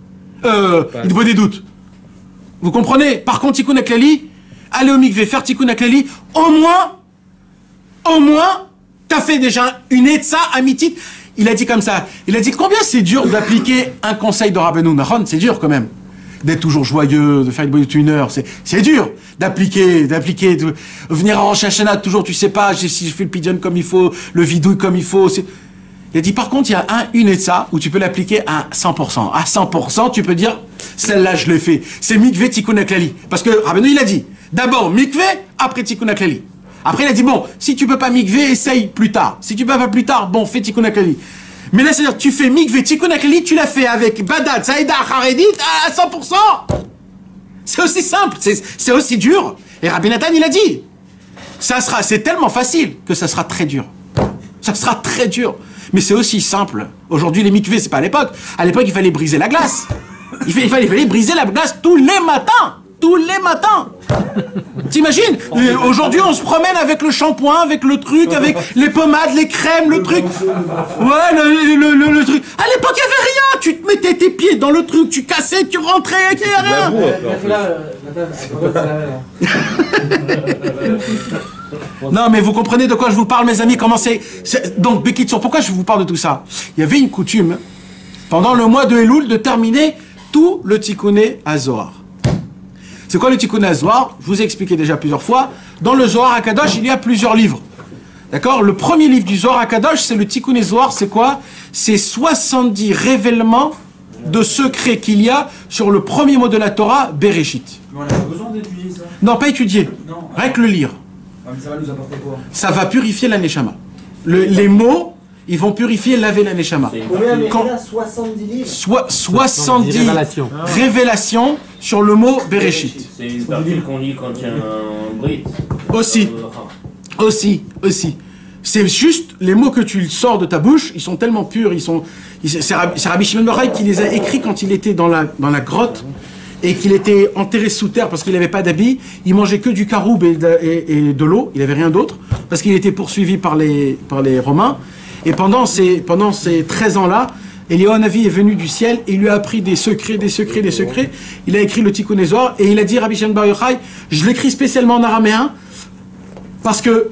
Il doit des doutes. Vous comprenez? Par contre, Tikkun HaKlali, aller au mikvé, faire Tikkun HaKlali, au moins, t'as fait déjà une etza amitit. Il a dit comme ça. Il a dit combien c'est dur d'appliquer un conseil de Rabbeinu Nahon, c'est dur quand même. D'être toujours joyeux, de faire une bonne humeur, c'est dur d'appliquer, de venir à Rosh Hashanah toujours, tu sais pas, si je fais le pidyon comme il faut, le vidouille comme il faut. Il a dit par contre, il y a une etza où tu peux l'appliquer à 100%. À 100%, tu peux dire, celle-là je l'ai fait. C'est mikvé Tikkun HaKlali. Parce que Rabbeinu il a dit, d'abord mikvé, après Tikkun HaKlali. Après il a dit, bon, si tu peux pas mikvé, essaye plus tard. Si tu peux pas plus tard, bon, fais Tikkun HaKlali. Mais là, c'est-à-dire, tu fais mikvé Tikkun HaKlali, tu l'as fait avec Badat, Saïda, Haredit à 100%. C'est aussi simple, c'est aussi dur. Et Rabbi Nathan, il a dit, c'est tellement facile que ça sera très dur. Ça sera très dur. Mais c'est aussi simple. Aujourd'hui, les mikvés, c'est pas à l'époque. À l'époque, il fallait briser la glace. Il fallait briser la glace tous les matins. Tous les matins. T'imagines? Aujourd'hui, on se promène avec le shampoing, avec le truc, avec les pommades, les crèmes, le truc. Ouais, le truc. À l'époque, il n'y avait rien. Tu te mettais tes pieds dans le truc, tu cassais, tu rentrais, il n'y avait rien. Non, mais vous comprenez de quoi je vous parle, mes amis. Donc, Bekitsour, pourquoi je vous parle de tout ça? Il y avait une coutume, pendant le mois de Elul, de terminer tout le Tikkuné HaZohar. C'est quoi le Tikkun HaZohar? Je vous ai expliqué déjà plusieurs fois. Dans le Zohar HaKadosh, il y a plusieurs livres. D'accord? Le premier livre du Zohar HaKadosh, c'est le Tikkun HaZohar. C'est quoi? C'est 70 révélements de secrets qu'il y a sur le premier mot de la Torah, Bereshit. Mais on n'a pas besoin d'étudier ça. Non, pas étudier. Rien que le lire. Ah, mais ça va nous apporter quoi? Ça va purifier la Neshama. Les mots, ils vont purifier, laver la Neshama. Combien il y a 70 livres 70 révélations sur le mot Bereshit. C'est une partie qu'on lit quand il y a un brit. Aussi. C'est juste les mots que tu sors de ta bouche, ils sont tellement purs, c'est Rabbi Shimon Bar Yochai qui les a écrits quand il était dans la grotte et qu'il était enterré sous terre parce qu'il n'avait pas d'habit. Il mangeait que du caroub et de l'eau, il n'avait rien d'autre parce qu'il était poursuivi par les Romains. Et pendant ces 13 ans-là, Eliyahu Hanavi est venu du ciel et il lui a appris des secrets. Il a écrit le Tikkun HaZohar et il a dit, Rabbi Shimon Bar Yochai, je l'écris spécialement en araméen parce que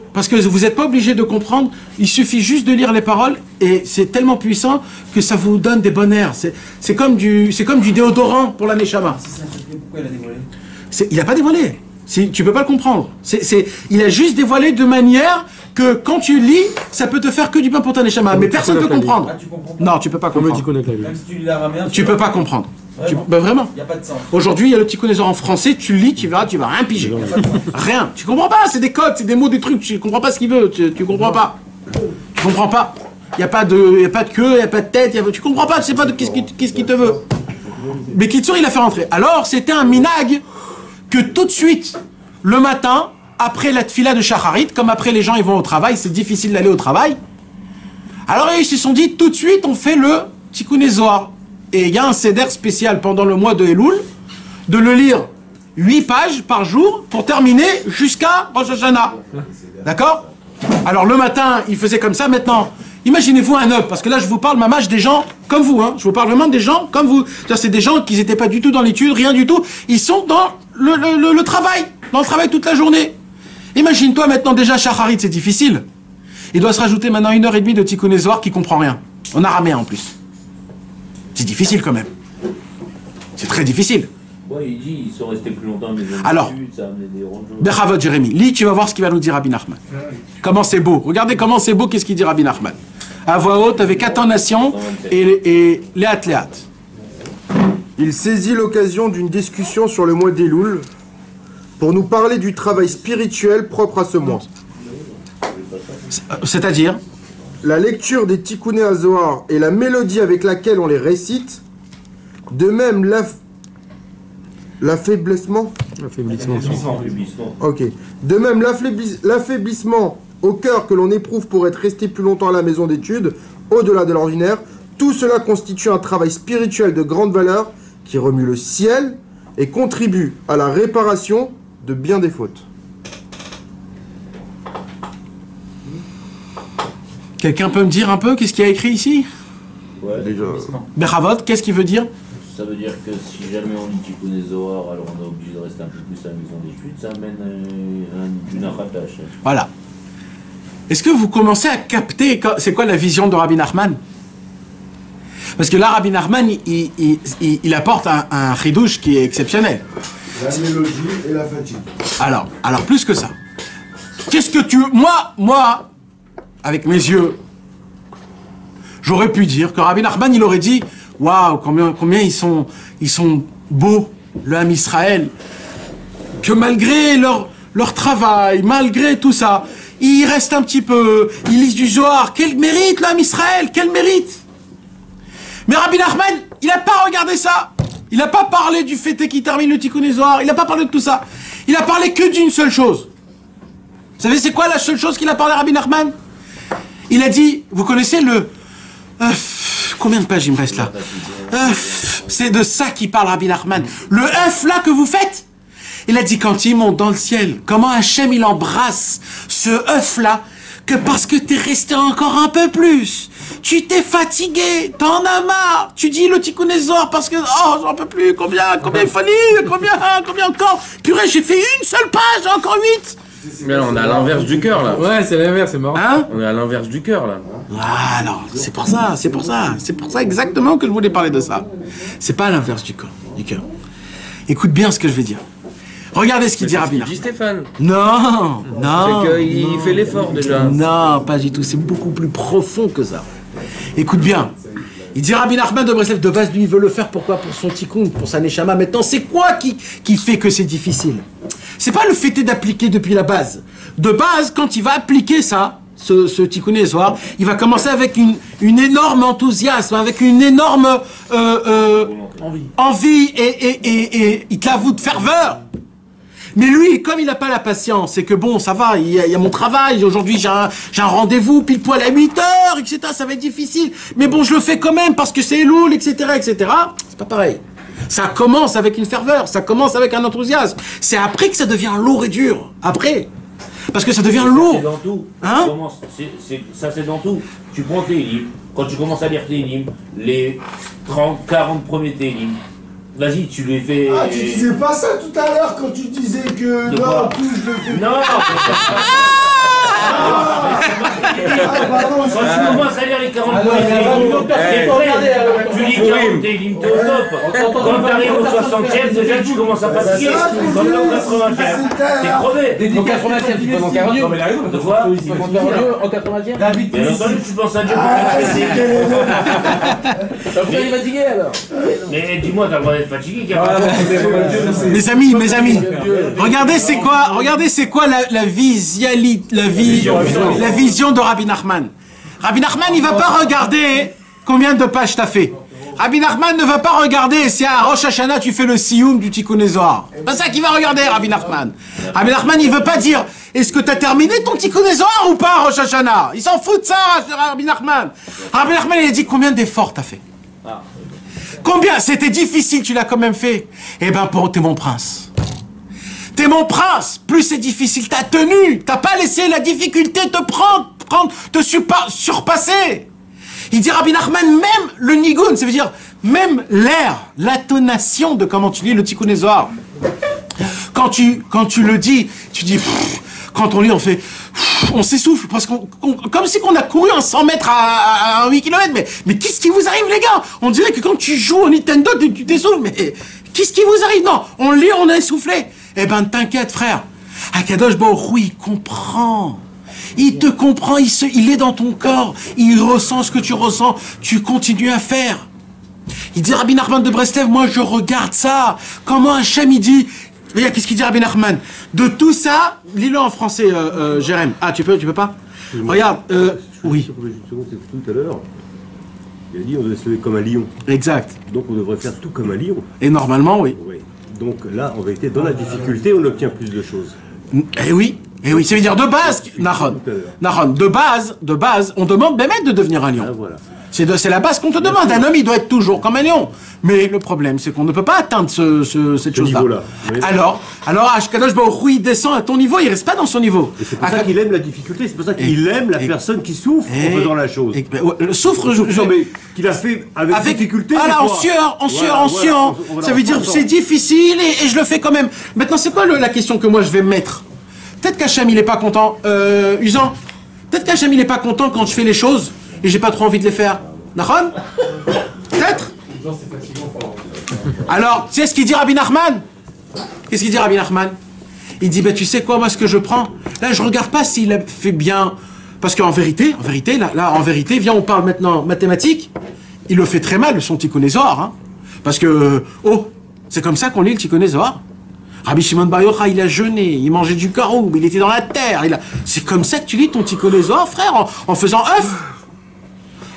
vous n'êtes pas obligé de comprendre, il suffit juste de lire les paroles et c'est tellement puissant que ça vous donne des bonnes airs. C'est comme du déodorant pour la Neshama. Pourquoi il a dévoilé? Il n'a pas dévoilé. Tu peux pas le comprendre. Il a juste dévoilé de manière que quand tu lis, ça peut te faire que du bien pour ta neshama. Mais personne ne peut comprendre. Ah, tu comprends pas? Non, tu peux pas comprendre. Même si tu lis l'araméen, Tu peux pas comprendre. Vraiment. Il n'y a pas de sens. Aujourd'hui, il y a le Tikkun HaZohar en français, tu le lis, tu vas rien piger. Rien. Tu comprends pas, c'est des codes, c'est des mots, des trucs, tu comprends pas ce qu'il veut, tu comprends pas. Tu comprends pas. Il n'y a pas de queue, il n'y a pas de tête, tu comprends pas, tu sais pas de qu'est-ce qu'il te veut. Mais Kitsour, il a fait rentrer. Alors, c'était un minag que tout de suite, le matin, après la tfila de Shacharit, comme après les gens ils vont au travail, c'est difficile d'aller au travail. Alors ils se sont dit tout de suite on fait le Tikkun HaZohar. Et il y a un seder spécial pendant le mois de Elul, de le lire 8 pages par jour pour terminer jusqu'à Rosh Hashanah. D'accord? Alors le matin, il faisait comme ça. Maintenant, imaginez-vous un homme, parce que là je vous parle mamache des gens comme vous, hein. Je vous parle vraiment des gens comme vous. C'est des gens qui n'étaient pas du tout dans l'étude, rien du tout. Ils sont dans le travail, dans le travail toute la journée. Imagine-toi maintenant déjà Shacharit, c'est difficile. Il doit se rajouter maintenant 1h30 de Tikkun HaZohar qui comprend rien. En araméen en plus. C'est difficile quand même. C'est très difficile. Ouais, il dit ils sont restés plus longtemps, mais alors, ça a amené des ronds. Bechavot Jérémy, lis, tu vas voir ce qu'il va nous dire Rabbi Nachman. Comment c'est beau. Regardez comment c'est beau, qu'est-ce qu'il dit Rabbi Nachman. À voix haute, avec attention et léat. Il saisit l'occasion d'une discussion sur le mois d'Elul pour nous parler du travail spirituel propre à ce mois. C'est-à-dire la lecture des Tikkun HaZohar et la mélodie avec laquelle on les récite, de même l'affaiblissement. Ok. De même l'affaiblissement au cœur que l'on éprouve pour être resté plus longtemps à la maison d'études, au-delà de l'ordinaire, tout cela constitue un travail spirituel de grande valeur qui remue le ciel et contribue à la réparation de bien des fautes. Quelqu'un peut me dire un peu qu'est-ce qu'il y a écrit ici? Ouais, Déjà. Bechavot, qu'est-ce qu'il veut dire? Ça veut dire que si jamais on lit Tikkun Zohar, alors on est obligé de rester un peu plus à la maison d'études, ça amène une arratage. Voilà. Est-ce que vous commencez à capter c'est quoi la vision de Rabbi Nachman? Parce que là, Rabbi Nachman, il apporte un chidouche qui est exceptionnel. La mélodie et la fatigue. Alors plus que ça. Qu'est-ce que tu... Moi, avec mes yeux, j'aurais pu dire que Rabbi Nachman, il aurait dit « Waouh, combien ils sont beaux, le Ham Israël, que malgré leur travail, malgré tout ça, ils restent un petit peu, ils lisent du Zohar. Quel mérite, le Ham Israël, quel mérite !» Mais Rabbi Nachman, il n'a pas regardé ça. Il n'a pas parlé du fait qu'il termine le Tikkun Zohar. Il n'a pas parlé de tout ça. Il a parlé que d'une seule chose. Vous savez, c'est quoi la seule chose qu'il a parlé, Rabbi Nachman? Il a dit, vous connaissez le... combien de pages il me reste là? C'est de ça qu'il parle, Rabbi Nachman. Le œuf là que vous faites. Il a dit, quand il monte dans le ciel, comment Hachem il embrasse ce œuf là, que parce que t'es resté encore un peu plus, tu t'es fatigué, t'en as marre, tu dis le Tikkun Zohar parce que, oh, j'en peux plus, combien il faut lire, combien encore, purée, j'ai fait une seule page, encore 8. Mais là, on est à l'inverse du cœur, là. Ouais, c'est l'inverse, c'est marrant. Hein? On est à l'inverse du cœur, là. Ah, alors, c'est pour ça exactement que je voulais parler de ça. C'est pas l'inverse du cœur. Écoute bien ce que je vais dire. Regardez ce qu'il dit Rabbi Nachman. Dit Stéphane. Non. C'est qu'il fait l'effort déjà. Non, pas du tout. C'est beaucoup plus profond que ça. Écoute bien. Il dit Rabbi Nachman de Breslev, de base, lui, il veut le faire pourquoi? Pour son tikkun, pour sa neshama. Maintenant, c'est quoi qui fait que c'est difficile? C'est pas le fait d'appliquer depuis la base. De base, quand il va appliquer ça, ce tikkun Zohar, il va commencer avec une énorme enthousiasme, avec une énorme envie et il te l'avoue de ferveur. Mais lui, comme il n'a pas la patience, c'est que bon, ça va, il y a mon travail, aujourd'hui j'ai un rendez-vous pile poil à 8h, etc., ça va être difficile. Mais bon, je le fais quand même parce que c'est Elul, etc., etc. C'est pas pareil. Ça commence avec une ferveur, ça commence avec un enthousiasme. C'est après que ça devient lourd et dur. Après. Parce que ça devient lourd. C'est dans tout. Hein? Ça, c'est dans tout. Tu prends tes livres, quand tu commences à lire tes livres, les 30, 40 premiers tes livres, vas-y, tu les fais... Ah, tu disais pas ça tout à l'heure quand tu disais que... De non, quoi? plus je le fais. Non, quand tu commences à lire les 40 tu lis 40 tes lignes, t'es au top. Quand t'arrives au 60e, déjà tu commences à fatiguer. Quand t'es au 80e, t'es crevé. Au 80e, tu penses en cardio. Non, mais il a raison. De quoi? Tu penses en cardio au 80e. David, Bien entendu, tu penses à Dieu pour Pourquoi il est fatigué alors? Mais dis-moi, t'as le droit d'être fatigué, Mes amis, regardez c'est quoi la vision de Rabbi Nachman. Rabbi Nachman, il va pas regarder combien de pages t'as fait. Rabbi Nachman ne va pas regarder si à Rosh Hashanah tu fais le Siyum du Tikkun Zohar. C'est pas ça qu'il va regarder, Rabbi Nachman. Rabbi Nachman, il veut pas dire est-ce que t'as terminé ton Tikkun Zohar ou pas, Rosh Hashanah. Il s'en fout de ça, Rabbi Nachman. Rabbi Nachman, il a dit combien d'efforts t'as fait. Combien? C'était difficile, tu l'as quand même fait. Eh ben, t'es mon prince. T'es mon prince. Plus c'est difficile, t'as tenu. T'as pas laissé la difficulté te surpasser. Il dit Rabbi Nachman, même le nigun, ça veut dire même l'air, l'intonation de comment tu lis le Tikkun Zohar. Quand tu le dis, tu dis, quand on lit, on fait, on s'essouffle, parce comme si on a couru un 100 mètres à 8 km, mais qu'est-ce qui vous arrive, les gars? On dirait que quand tu joues au Nintendo, tu t'essouffles, mais qu'est-ce qui vous arrive? Non, on lit, on est essoufflé. Eh ben, t'inquiète, frère. Akadosh Baruch Hu, il comprend. Il te comprend, il est dans ton corps, il ressent ce que tu ressens, tu continues à faire. Il dit Rabbi Nachman de Breslev, moi je regarde ça, comment Hachem il dit, regarde qu'est-ce qu'il dit Rabbi Nachman, de tout ça, lis-le en français Jérém, ah tu peux pas? Regarde, oui. Tout à l'heure, il a dit on devait se lever comme un lion. Exact. Donc on devrait faire tout comme un lion. Et normalement oui. Oui. Donc là, en vérité, dans la difficulté, on obtient plus de choses. Eh oui, Et oui, ça veut dire de base, Nahon, de base, on demande Bémet de devenir un lion. Ah, voilà. C'est la base qu'on te demande. Un homme, il doit être toujours comme un lion. Mais le problème, c'est qu'on ne peut pas atteindre cette chose-là. niveau-là. Oui. Alors, Kadosh Baruch Hu, il descend à ton niveau, il reste pas dans son niveau. Et c'est pour ça qu'il aime la difficulté, c'est pour ça qu'il aime la personne qui souffre en faisant la chose. Souffre, non, mais qu'il a fait avec difficulté. Ah là, en sueur. Ça veut dire c'est difficile et je le fais quand même. Maintenant, c'est quoi la question que moi je vais mettre? Peut-être qu'Hachem il est pas content, Usan. Peut-être qu'Hachem il est pas content quand je fais les choses et j'ai pas trop envie de les faire. Nahon? Peut-être. Alors, tu sais ce qu'il dit Rabbi Nachman? Qu'est-ce qu'il dit Rabbi Nachman? Il dit, tu sais quoi, moi ce que je prends, là je regarde pas s'il a fait bien, parce qu'en vérité, viens on parle maintenant mathématiques, il le fait très mal son Tikkun Zohar, hein, parce que, c'est comme ça qu'on lit le Tikkun Zohar. Rabbi Shimon Bar Yochai, il a jeûné, il mangeait du caroub, il était dans la terre, c'est comme ça que tu lis ton Tikkun Zohar, frère, en faisant œuf.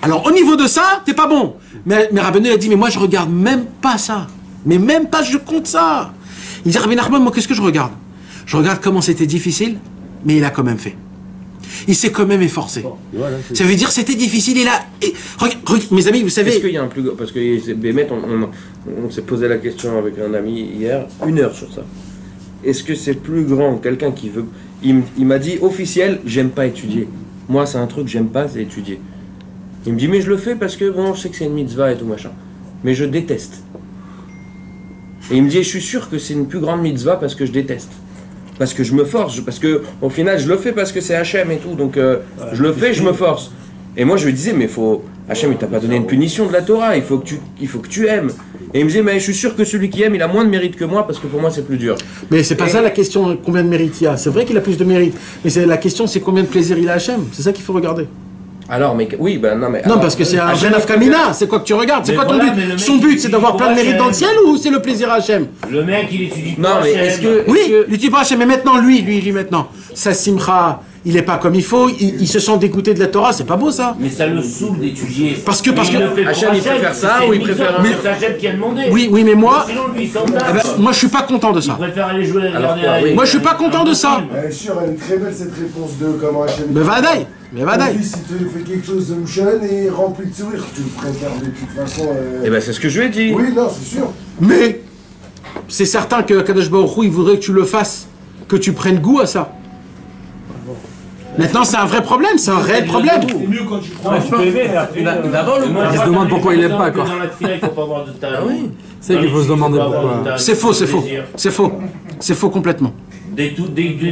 Alors au niveau de ça, t'es pas bon. Mais Rabbeinu a dit, mais moi je regarde même pas ça. Mais même pas je compte ça. Il dit, Rabbi Nachman, moi qu'est-ce que je regarde? Je regarde comment c'était difficile, mais il a quand même fait. Il s'est quand même efforcé. Voilà, ça veut dire c'était difficile, il a... Regarde, mes amis, vous savez... Est-ce qu'il y a un plus... Parce que Bémet, on s'est posé la question avec un ami hier, 1 heure sur ça. Est-ce que c'est plus grand, quelqu'un qui veut... Il m'a dit, officiel, j'aime pas étudier. Moi, c'est un truc que j'aime pas, c'est étudier. Il me dit, mais je le fais parce que, bon, je sais que c'est une mitzvah et tout machin. Mais je déteste. Et il me dit, je suis sûr que c'est une plus grande mitzvah parce que je déteste. Parce que je me force, parce que, au final, je le fais parce que c'est Hachem et tout, donc je le fais, je me force. Et moi, je lui disais, mais Hachem, il t'a pas donné une punition de la Torah, il faut que tu aimes. Et il me disait, mais je suis sûr que celui qui aime, il a moins de mérite que moi, parce que pour moi, c'est plus dur. Mais c'est pas ça la question, combien de mérite il y a. C'est vrai qu'il a plus de mérite, mais la question, c'est combien de plaisir il a à Hachem. C'est ça qu'il faut regarder. Alors, mais oui, ben non, mais. Non, parce que c'est un Genaf Kamina, c'est quoi que tu regardes? C'est quoi ton but? Son but, c'est d'avoir plein de mérite dans le ciel ou c'est le plaisir à Hachem? Le mec, il étudie pas. Non, mais est-ce que. Oui, il étudie pas Hachem, mais maintenant, lui, maintenant, sa simcha, il est pas comme il faut, il se sent dégoûté de la Torah, c'est pas beau ça? Mais ça le saoule d'étudier. Parce que Hachem, il préfère ça ou il préfère. C'est Hachem qui a demandé. Oui, mais moi. Sinon, lui, il s'en tape. Moi, je suis pas content de ça. Il préfère aller jouer à regarder. Moi, je suis pas content de ça. Elle est sûre, elle est très belle cette réponse de comment Hachem. Mais Vadaï. Ton fils, il te fait quelque chose de mouchonne et rempli de sourire. Tu le préfères de toute façon. Eh ben, c'est ce que je lui ai dit. Oui, non, c'est sûr. Mais c'est certain que Kadosh Baruch Hu, il voudrait que tu le fasses, que tu prennes goût à ça. Maintenant, c'est un vrai problème, c'est un réel problème. C'est mieux quand tu prends D'abord, il se demande pourquoi il l'aime pas, quoi. Dans la fila, il faut pas avoir de talent. C'est qu'il faut se demander pourquoi. C'est faux. C'est faux complètement.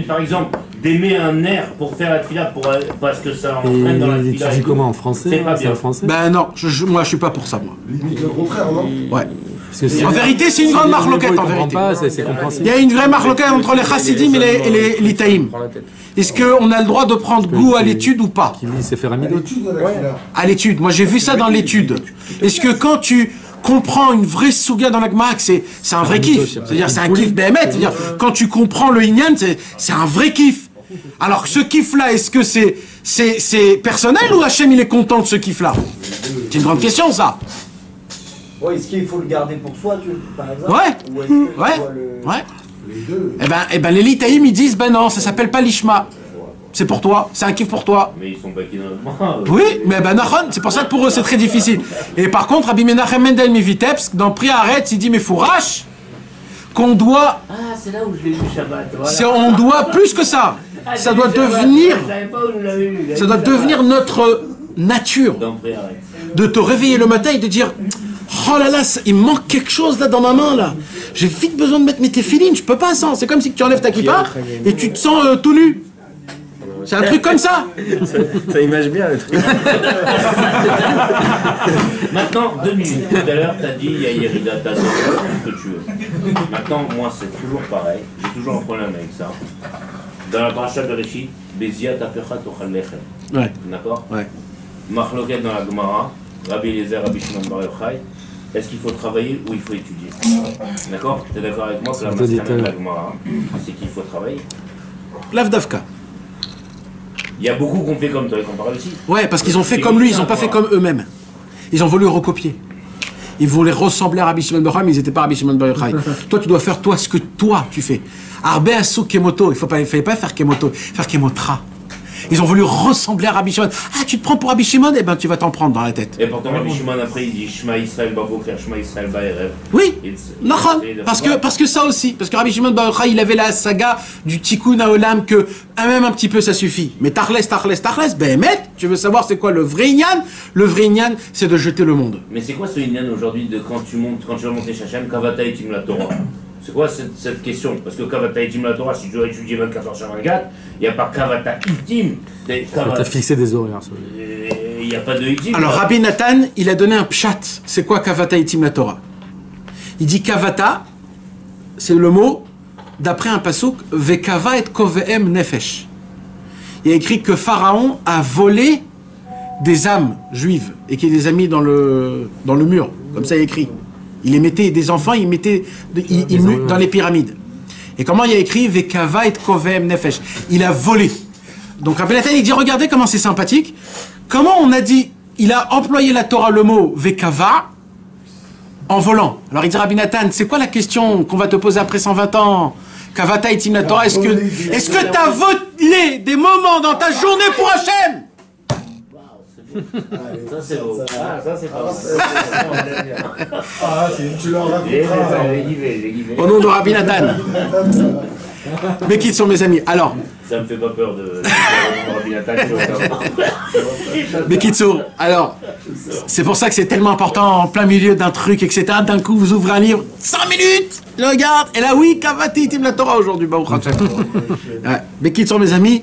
Par exemple, d'aimer un air pour faire la fila, parce que ça entraîne dans la Et fila. tu dis comment en français? C'est pas bien. En français? Ben non, moi je suis pas pour ça, moi. Limite le contraire, non? Ouais. Parce que En vérité, c'est une grande marloquette, en vérité. C'est compréhensible. Il y a une vraie marloquette entre les chassidim et les litaïm. Est-ce qu'on a le droit de prendre goût à l'étude ou pas? Qui dit c'est faire un midot. À l'étude, moi j'ai vu ça dans l'étude. Est-ce que quand tu comprends une vraie souga dans la Gemara, c'est un vrai kiff? C'est-à-dire c'est un kiff béhémet. C'est-à-dire quand tu comprends le Inyan, c'est un vrai kiff. Alors ce kiff-là, est-ce que c'est personnel ou Hachem il est content de ce kiff-là? C'est une grande question ça. Ouais, est-ce qu'il faut le garder pour soi, par exemple? Ouais. Ou est-ce que tu dois le... Ouais. Eh ben les litaïm ils disent ben non, ça s'appelle pas l'ishma. C'est pour toi, c'est un kiff pour toi. Mais ils sont baqués dans le bras. Oui, mais ben Nachon, c'est pour ça que pour eux c'est très difficile. Et par contre, Rabbi Menachem Mendel Mivitebsk, dans Pri Haaretz, il dit mais fourrache qu'on doit. Ah, c'est là où je l'ai vu Shabbat. Voilà. On doit plus que ça. Ça doit devenir. Ça doit devenir notre nature. De te réveiller le matin et de dire oh là là, il me manque quelque chose là dans ma main là. J'ai vite besoin de mettre mes téfilines, je peux pas sans. C'est comme si tu enlèves ta kippa et tu te sens tout nu. C'est un truc comme ça. Ça image bien le truc. Maintenant, 2 minutes. Tout à l'heure, t'as dit il y a Yerida, t'as dit ce que tu veux. Maintenant, moi, c'est toujours pareil. J'ai toujours un problème avec ça. Dans la paracha de Réchit, Bézia tapecha tochal lechem. Ouais. D'accord? Ouais. Machloket dans la Gemara, Rabbi Eliezer, Rabbi Shimon Bar Yochai. Est-ce qu'il faut travailler ou il faut étudier? D'accord? Tu es d'accord avec moi que la mascana de la Gemara, c'est qu'il faut travailler? L'Avdavka. Il y a beaucoup qui ont fait comme toi et qu'on parle aussi. Ouais, parce qu'ils ont fait comme lui, ils n'ont pas fait comme eux-mêmes. Ils ont voulu recopier. Ils voulaient ressembler à Rabbi Shimon Bar Yochai, mais ils n'étaient pas Rabbi Shimon Bar Yochai. Toi, tu dois faire toi ce que toi tu fais. Arbe Asu Kemoto, il fallait pas faire Kemoto, faire Kemotra. Ils ont voulu ressembler à Rabbi Shimon. Ah, tu te prends pour Rabbi Shimon, eh ben tu vas t'en prendre dans la tête. Et pourtant Rabbi Shimon après il dit Shema Israël Baboker, Shema Israël Baerev. Oui, parce que ça aussi, parce que Rabbi Shimon Bar Yochai, il avait la saga du Tikkun Haolam que même un petit peu ça suffit. Mais Tachles, Behemet, tu veux savoir c'est quoi le vrai Inyan? Le vrai Inyan, c'est de jeter le monde. Mais c'est quoi ce Inyan aujourd'hui de quand tu vas monter Shachem, Kavata et Tim la Torah? C'est quoi cette question? Parce que Kavata Itim la Torah, si tu dois étudier 24 heures sur 24, il n'y a pas Kavata Itim. T'as fixé des horaires. Il n'y a pas de Itim. Alors Rabbi Nathan, il a donné un pshat. C'est quoi Kavata Itim la Torah? Il dit Kavata, c'est le mot d'après un pasuk, Vekava et Kovehem Nefesh. Il y a écrit que Pharaon a volé des âmes juives et qu'il les a mis dans le mur. Comme ça il y a écrit. Il les mettait, des enfants, il mettait dans les pyramides. Et comment il y a écrit Vekava et Kovehem Nefesh? Il a volé. Donc Rabbi Nathan, il dit, regardez comment c'est sympathique. Comment on a dit, il a employé la Torah, le mot Vekava, en volant. Alors il dit, Rabbi Nathan, c'est quoi la question qu'on va te poser après 120 ans? Kavata et Tim la Torah, est-ce que tu as volé des moments dans ta journée pour Hachem? Ça c'est beau. Ça c'est pas tu leur raconteras. Au nom de Rabbi Nathan. Mais qui sont mes amis? Alors. Ça me fait pas peur de Rabbi Nathan. Mais Kitsour, alors, c'est pour ça que c'est tellement important en plein milieu d'un truc, etc. D'un coup, vous ouvrez un livre, 5 minutes, je le regarde, et là, oui, Kavati Tim la Torah aujourd'hui. Mais Kitsour, mes amis,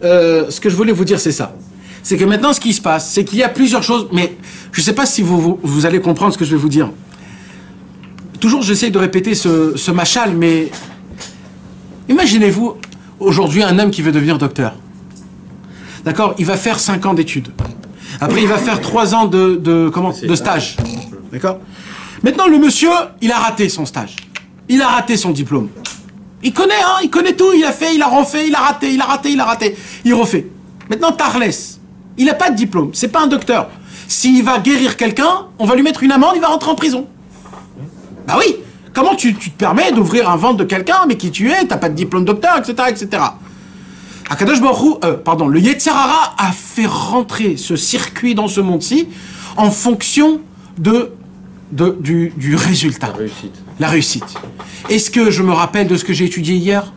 ce que je voulais vous dire, c'est ça. C'est que maintenant, ce qui se passe, c'est qu'il y a plusieurs choses, mais je ne sais pas si vous allez comprendre ce que je vais vous dire. Toujours, j'essaie de répéter ce machal, mais imaginez-vous, aujourd'hui, un homme qui veut devenir docteur. D'accord? Il va faire 5 ans d'études. Après, il va faire 3 ans de stage. D'accord? Maintenant, le monsieur, il a raté son stage. Il a raté son diplôme. Il connaît, hein? Il connaît tout. Il a fait, il a refait, il a raté, il a raté, il a raté. Il refait. Maintenant, Tarles, il n'a pas de diplôme. C'est pas un docteur. S'il va guérir quelqu'un, on va lui mettre une amende, il va rentrer en prison. Bah oui! Comment tu te permets d'ouvrir un ventre de quelqu'un, mais qui tu es, t'as pas de diplôme docteur, etc., etc. Akadosh Baruch Hu, le Yetzer Hara a fait rentrer ce circuit dans ce monde-ci en fonction du résultat. La réussite. Est-ce que je me rappelle de ce que j'ai étudié hier?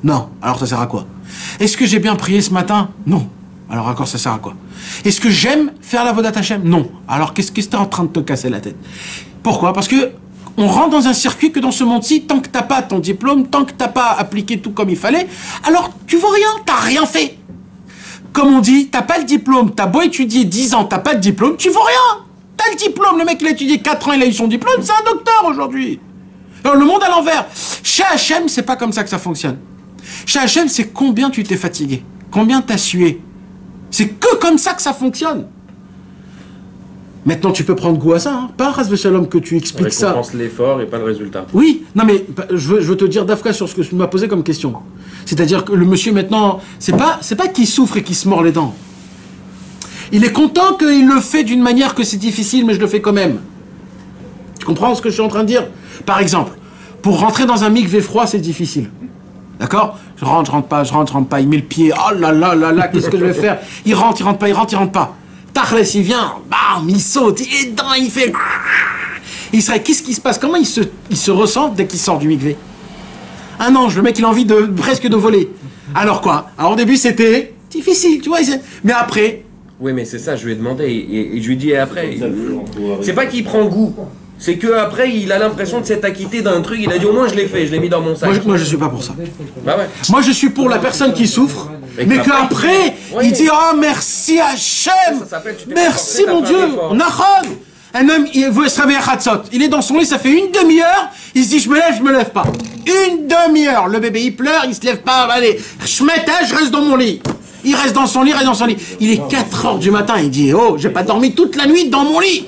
Non. Alors ça sert à quoi? Est-ce que j'ai bien prié ce matin? Non. Alors encore ça sert à quoi? Est-ce que j'aime faire la Vodat Hashem? Non. Alors qu'est-ce que t'es en train de te casser la tête? Pourquoi? Parce que on rentre dans un circuit que dans ce monde-ci, tant que t'as pas ton diplôme, tant que t'as pas appliqué tout comme il fallait, alors tu vaux rien, t'as rien fait. Comme on dit, t'as pas le diplôme, t'as beau étudier 10 ans, t'as pas le diplôme, tu vaux rien. T'as le diplôme, le mec il a étudié 4 ans, il a eu son diplôme, c'est un docteur aujourd'hui. Alors le monde à l'envers. Chez Hachem, c'est pas comme ça que ça fonctionne. Chez Hachem, c'est combien tu t'es fatigué, combien t'as sué. C'est que comme ça que ça fonctionne. Maintenant, tu peux prendre goût à ça, hein. Pas Ras Shalom que tu expliques ça. On récompense l'effort et pas le résultat. Oui, non mais je veux te dire d'Afka sur ce que tu m'as posé comme question. C'est-à-dire que le monsieur maintenant, c'est pas qu'il souffre et qu'il se mord les dents. Il est content qu'il le fait d'une manière que c'est difficile, mais je le fais quand même. Tu comprends ce que je suis en train de dire? Par exemple, pour rentrer dans un mikvé froid, c'est difficile. D'accord? Je rentre pas, il met le pied, oh là là là là, qu'est-ce que je vais faire? Il rentre pas. Tachles, il vient, bam, il saute, il est dedans, il fait... Qu'est-ce qui se passe? Comment il se ressent dès qu'il sort du mikvé? Un ange, le mec, il a envie presque de voler. Alors quoi? Alors au début, c'était difficile, tu vois, mais après... Oui, mais c'est ça, je lui ai demandé, et je lui ai dit, et après, c'est pas qu'il prend goût, c'est qu'après, il a l'impression de s'être acquitté d'un truc, il a dit, au moins, je l'ai fait, je l'ai mis dans mon sac. Moi, je suis pas pour ça. Bah ouais. Moi, je suis pour la personne qui souffre, mais qu'après, il dit, oh, merci Hachem, merci mon Dieu, Nachon. Un homme, il veut se réveiller à Chatzot, il est dans son lit, ça fait une demi-heure, il se dit, je me lève pas. Une demi-heure, le bébé, il pleure, il se lève pas, allez, je reste dans mon lit. Il reste dans son lit, Il est 4 heures du matin, il dit, oh, j'ai pas dormi toute la nuit dans mon lit.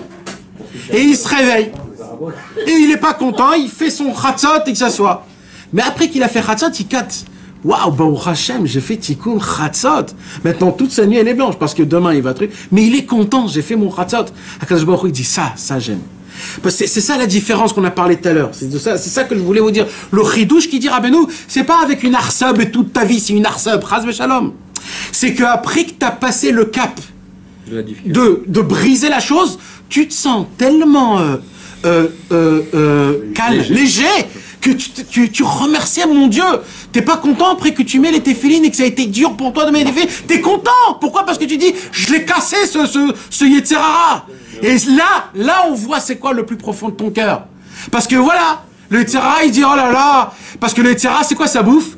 Et il se réveille. Et il est pas content, il fait son Chatzot et il s'assoit. Mais après qu'il a fait Chatzot, il capte. Waouh, Baruch Hashem, j'ai fait Tikkun Chatzot. Maintenant, toute sa nuit, elle est blanche, parce que demain, il va truc. Mais il est content, j'ai fait mon Chatzot. Akadosh Baruch Hu, il dit, ça j'aime. Parce que c'est ça la différence qu'on a parlé tout à l'heure. C'est ça que je voulais vous dire. Le chidouche qui dit Rabbeinu, c'est pas avec une arsab et toute ta vie, c'est une arsab, chas v'shalom. C'est qu'après que tu as passé le cap de briser la chose, tu te sens tellement calme, léger, que tu remercies mon Dieu. T'es pas content après que tu mets les téphilines et que ça a été dur pour toi de mettre les téphilines. T'es content. Pourquoi? Parce que tu dis, je l'ai cassé ce Yetzerara. Et là, on voit c'est quoi le plus profond de ton cœur. Parce que voilà, le Yetzerara, il dit, oh là là. Parce que le Yetzerara, c'est quoi sa bouffe?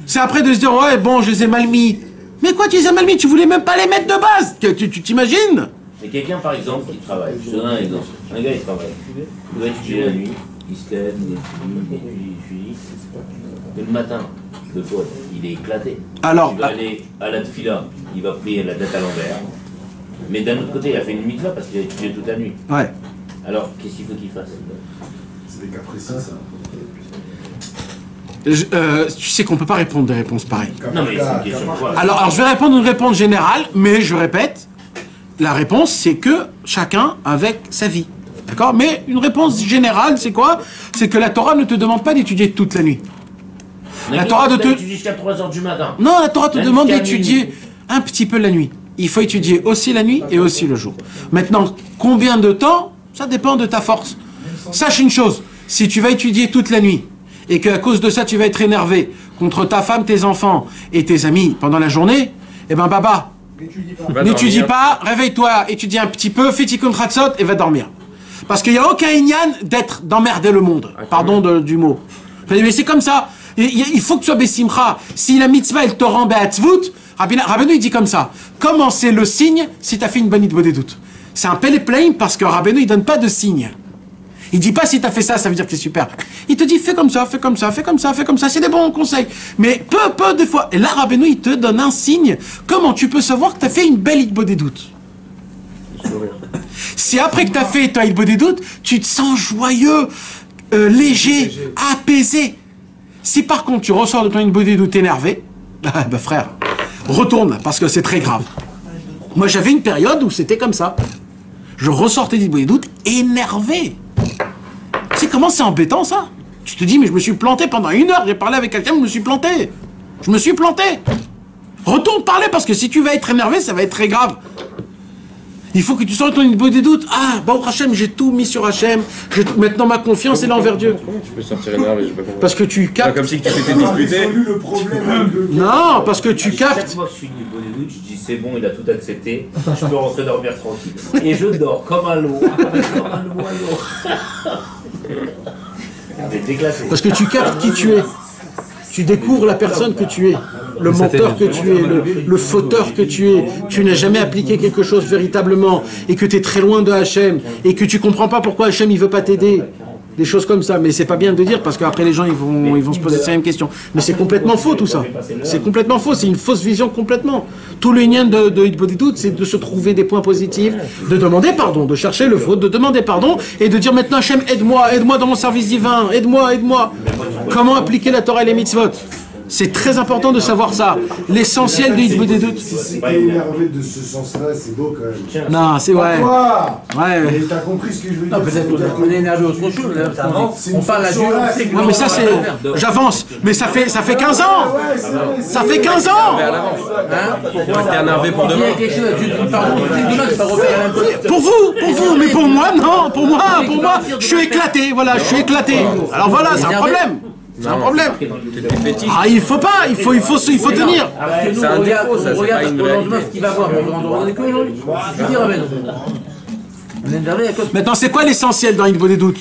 C'est après de se dire, ouais, bon, je les ai mal mis. Mais quoi, tu les as mal mis? Tu voulais même pas les mettre de base. Tu t'imagines? Mais quelqu'un, par exemple, qui travaille, je te donne un exemple. Un gars, il travaille. Il va étudier la nuit, il se lève, il finit. Et le matin, le pote, il est éclaté. Alors, il va aller à la tfila, il va prier la date à l'envers. Mais d'un autre côté, il a fait une mitzvah parce qu'il a étudié toute la nuit. Ouais. Alors, qu'est-ce qu'il faut qu'il fasse? C'est des cas précis, ça. Tu sais qu'on peut pas répondre des réponses pareilles. Non, mais c'est une question de quoi? Alors, je vais répondre une réponse générale, mais je répète, la réponse, c'est que chacun avec sa vie. D'accord? Mais une réponse générale, c'est quoi? C'est que la Torah ne te demande pas d'étudier toute la nuit. La Torah étudier jusqu'à 3h du matin. Non, la Torah te demande d'étudier un petit peu la nuit. Il faut étudier aussi la nuit et aussi le jour. Maintenant, combien de temps? Ça dépend de ta force. Sache une chose, si tu vas étudier toute la nuit, et qu'à cause de ça, tu vas être énervé contre ta femme, tes enfants et tes amis pendant la journée, eh ben, baba, n'étudie pas, réveille-toi, étudie un petit peu, fais tikkun chatzot et va dormir. Parce qu'il n'y a aucun inyan d'emmerder le monde. Pardon du mot. Mais c'est comme ça. Il faut que tu sois bessimcha. Si la mitzvah, elle te rend be'atzvut, Rabbeinu, il dit comme ça. Comment c'est le signe si tu as fait une bonne doute? C'est un péléplein parce que Rabbeinu, il donne pas de signe. Il dit pas si tu as fait ça, ça veut dire que c'est super. Il te dit fais comme ça, fais comme ça, fais comme ça, fais comme ça. C'est des bons conseils. Mais peu des fois. Et là, Rabbeinu, il te donne un signe. Comment tu peux savoir que tu as fait une belle doute? Si après que tu as fait ta doute, tu te sens joyeux, léger, apaisé. Si par contre tu ressors de ton doute énervé, bah frère, retourne parce que c'est très grave. Moi j'avais une période où c'était comme ça. Je ressortais des doute énervé. Tu sais comment c'est embêtant ça? Tu te dis mais je me suis planté pendant 1 heure, j'ai parlé avec quelqu'un, je me suis planté. Je me suis planté. Retourne parler parce que si tu vas être énervé, ça va être très grave. Il faut que tu sortes ton doute. Ah, Baruch Hashem, j'ai tout mis sur Hashem. Maintenant ma confiance est là envers Dieu. Comment tu peux sortir énervé? J'ai pas compris. Parce que tu captes. Comme si tu t'étais disputé. Non, parce que tu captes. Chaque fois que je finis le doute, je dis c'est bon, il a tout accepté. Je peux rentrer dormir tranquille. Et je dors comme un lot. Comme un oiseau. Parce que tu captes qui tu es. Tu découvres la personne que tu es, le menteur que tu es, le fauteur que tu es. Tu n'as jamais appliqué quelque chose véritablement et que tu es très loin de Hachem et que tu comprends pas pourquoi Hachem il veut pas t'aider. Des choses comme ça, mais c'est pas bien de dire parce qu'après les gens ils vont se poser ces mêmes questions. Mais c'est complètement faux tout ça. C'est complètement faux, c'est une fausse vision complètement. Tout le lien de doute, c'est de se trouver des points positifs, de demander pardon, de chercher le faute, de demander pardon et de dire maintenant Hachem aide-moi dans mon service divin, aide-moi. Comment appliquer la Torah et les mitzvot? C'est très important de savoir ça. L'essentiel de doute. Si t'es énervé de ce sens-là, c'est beau quand même. Non, c'est vrai. Ouais. Mais t'as compris ce que je veux dire? Non, peut-être qu'on est énervé autre chose. On parle à Dieu. Non, mais ça c'est. J'avance. Mais ça fait 15 ans. Ça fait 15 ans. Pour rester énervé pour demain. Pour vous, mais pour moi, non. Pour moi, je suis éclaté. Voilà, je suis éclaté. Alors voilà, c'est un problème. C'est un problème. Ah, il faut pas, il faut tenir. C'est un défaut, ça, c'est pas une réalité. Ce qu'il va voir, on va que aujourd'hui. Je veux dire, Maintenant, c'est quoi l'essentiel dans une des doutes?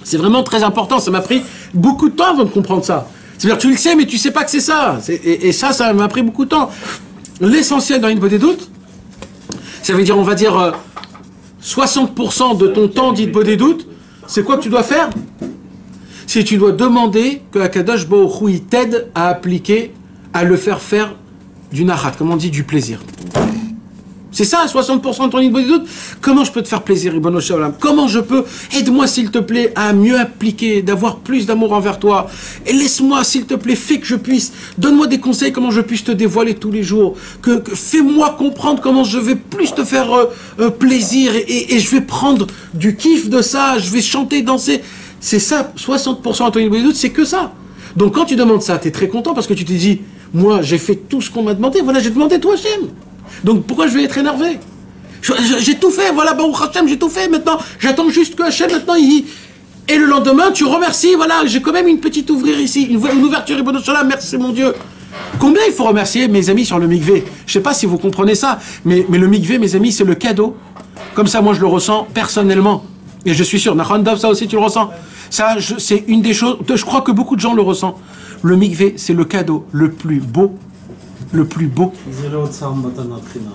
C'est vraiment très important. Ça m'a pris beaucoup de temps avant de comprendre ça. C'est-à-dire, tu le sais, mais tu sais pas que c'est ça. Et ça m'a pris beaucoup de temps. L'essentiel dans une des doutes, ça veut dire, on va dire, 60% de ton temps dit des doutes, c'est quoi que tu dois faire? Si tu dois demander que Akadosh Baruch Hu t'aide à appliquer, à le faire du nahat, comme on dit, du plaisir. C'est ça, 60% de ton niveau de doute. Comment je peux te faire plaisir, Ribono Shel Olam? Comment je peux? Aide-moi, s'il te plaît, à mieux appliquer, d'avoir plus d'amour envers toi. Et laisse-moi, s'il te plaît, fais que je puisse. Donne-moi des conseils, comment je puisse te dévoiler tous les jours. Fais-moi comprendre comment je vais plus te faire plaisir. Et je vais prendre du kiff de ça. Je vais chanter, danser. C'est ça, 60% de ton niveau de doute, c'est que ça. Donc quand tu demandes ça, tu es très content parce que tu te dis, moi, j'ai fait tout ce qu'on m'a demandé. Voilà, j'ai demandé toi, Hachem. Donc pourquoi je vais être énervé? J'ai tout fait, voilà, Baruch Hashem, j'ai tout fait, maintenant, j'attends juste que Hachem, maintenant, Et le lendemain, tu remercies, voilà, j'ai quand même une petite ouvrir ici, une ouverture, Ribono Shel Olam, merci mon Dieu. Combien il faut remercier, mes amis, sur le mikvé? Je sais pas si vous comprenez ça, mais le mikvé, mes amis, c'est le cadeau. Comme ça, moi, je le ressens personnellement. Et je suis sûr, Nachon Dov, ça aussi, tu le ressens. Ça, c'est une des choses, je crois que beaucoup de gens le ressentent. Le mikvé, c'est le cadeau le plus beau. Le plus beau.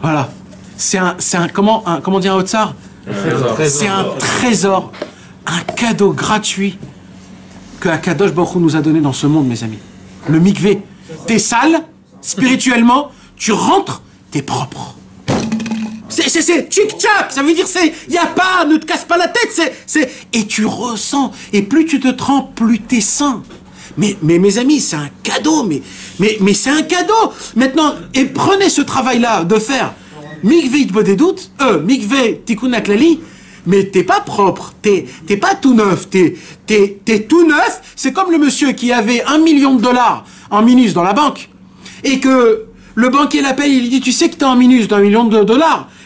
Voilà. C'est un comment dire un Otsar? C'est un trésor, un cadeau gratuit que Akadosh Baruch Hu nous a donné dans ce monde, mes amis. Le mikvé. T'es sale, spirituellement, tu rentres, t'es propre. C'est tchic-tchac, ça veut dire y a pas, ne te casse pas la tête, et tu ressens, et plus tu te trempes, plus t'es sain. Mais mes amis, c'est un cadeau, mais c'est un cadeau. Maintenant, et prenez ce travail-là de faire mikvé itbodedout, mikvé tikkun haklali, mais t'es pas propre, t'es pas tout neuf, t'es tout neuf. C'est comme le monsieur qui avait $1 million en minus dans la banque, et que le banquier l'appelle, il lui dit, tu sais que t'es en minus d'$1 million.